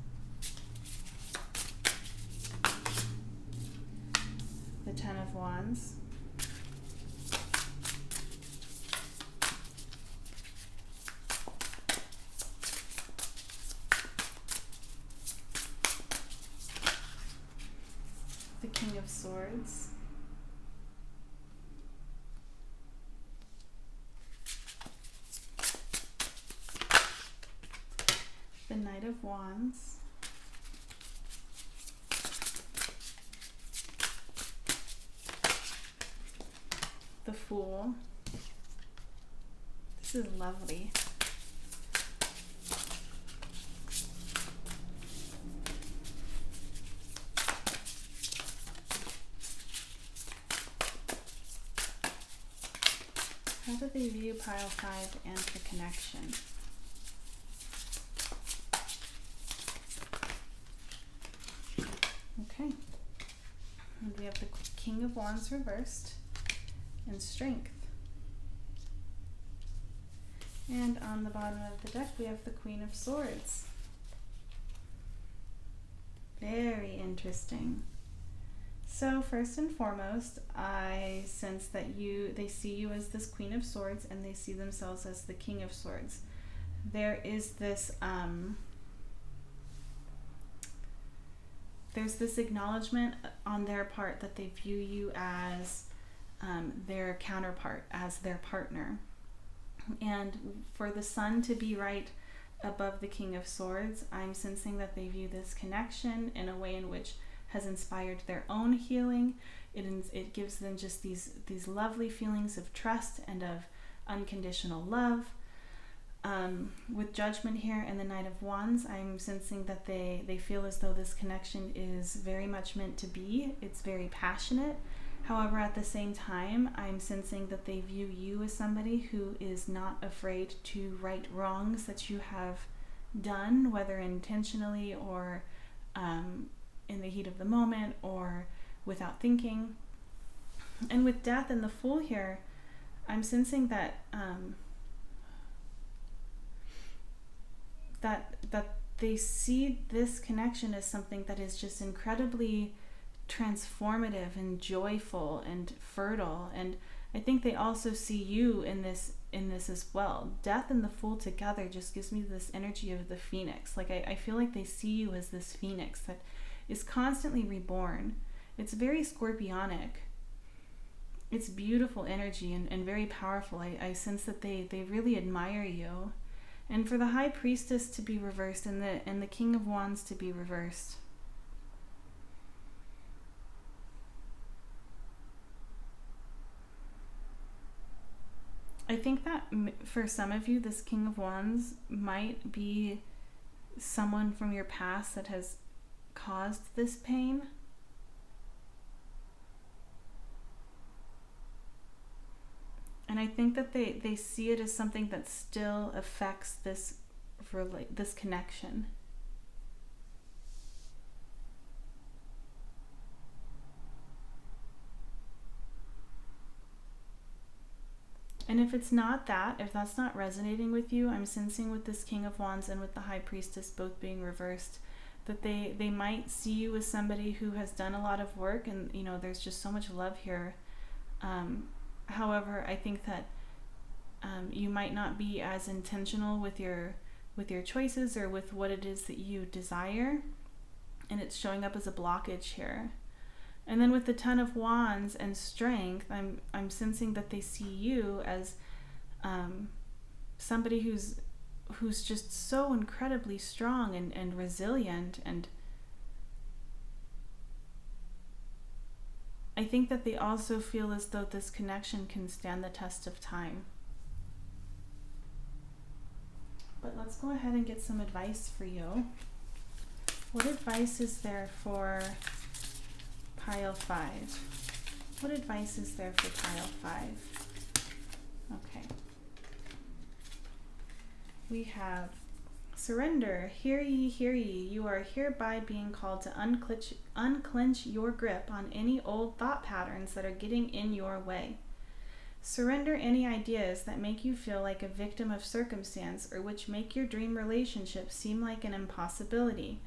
The Ten of Wands. The King of Swords. The Knight of Wands. The Fool. This is lovely. How do they view Pile 5 and the connection? Okay. And we have the King of Wands reversed and Strength. And on the bottom of the deck, we have the Queen of Swords. Very interesting. So first and foremost, I sense that they see you as this Queen of Swords, and they see themselves as the King of Swords. There is this, there's this acknowledgement on their part that they view you as their counterpart, as their partner. And for the sun to be right above the King of Swords, I'm sensing that they view this connection in a way in which has inspired their own healing. It gives them just these lovely feelings of trust and unconditional love. With Judgment here and the Knight of Wands, I'm sensing that they feel as though this connection is very much meant to be. It's very passionate. However, at the same time, I'm sensing that they view you as somebody who is not afraid to right wrongs that you have done, whether intentionally or in the heat of the moment or without thinking. And with Death and the Fool here, I'm sensing that that they see this connection as something that is just incredibly transformative and joyful and fertile. And I think they also see you in this as well. Death and the Fool together just gives me this energy of the phoenix. Like I feel like they see you as this phoenix that is constantly reborn. It's very scorpionic. It's beautiful energy and very powerful. I sense that they really admire you. And for the High Priestess to be reversed and the King of Wands to be reversed, I think that for some of you, this King of Wands might be someone from your past that has caused this pain. And I think that they see it as something that still affects this connection. And if it's not that, if that's not resonating with you, I'm sensing with this King of Wands and with the High Priestess both being reversed, that they might see you as somebody who has done a lot of work, and there's just so much love here. However, I think that you might not be as intentional with your choices or with what it is that you desire, and it's showing up as a blockage here. And then with the Ten of Wands and Strength, I'm sensing that they see you as somebody who's just so incredibly strong and resilient. And I think that they also feel as though this connection can stand the test of time. But let's go ahead and get some advice for you. What advice is there for Pile 5? What advice is there for Pile 5? Okay. We have surrender. Hear ye, you are hereby being called to unclench your grip on any old thought patterns that are getting in your way. Surrender any ideas that make you feel like a victim of circumstance or which make your dream relationship seem like an impossibility.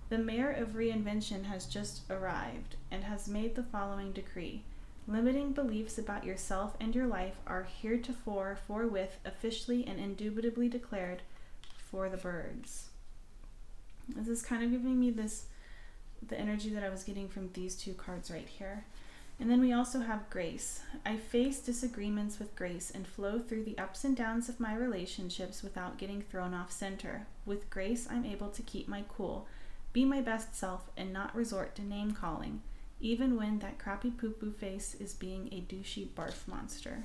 The mayor of reinvention has just arrived and has made the following decree. Limiting beliefs about yourself and your life are heretofore forthwith officially and indubitably declared for the birds. This is kind of giving me the energy that I was getting from these two cards right here. And then we also have grace. I face disagreements with grace and flow through the ups and downs of my relationships without getting thrown off center. With grace, I'm able to keep my cool, be my best self, and not resort to name calling, even when that crappy poo-poo face is being a douchey barf monster.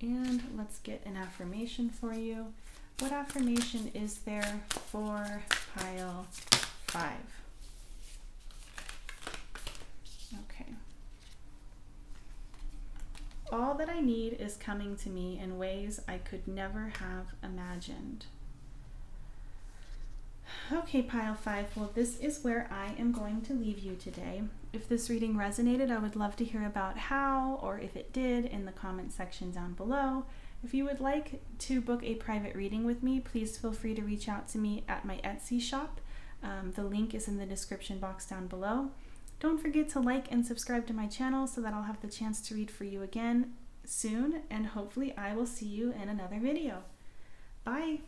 And let's get an affirmation for you. What affirmation is there for Pile 5? Okay. All that I need is coming to me in ways I could never have imagined. Okay, Pile 5, well, this is where I am going to leave you today. If this reading resonated, I would love to hear about how, or if it did, in the comment section down below. If you would like to book a private reading with me, please feel free to reach out to me at my Etsy shop. The link is in the description box down below. Don't forget to like and subscribe to my channel so that I'll have the chance to read for you again soon, and hopefully I will see you in another video. Bye!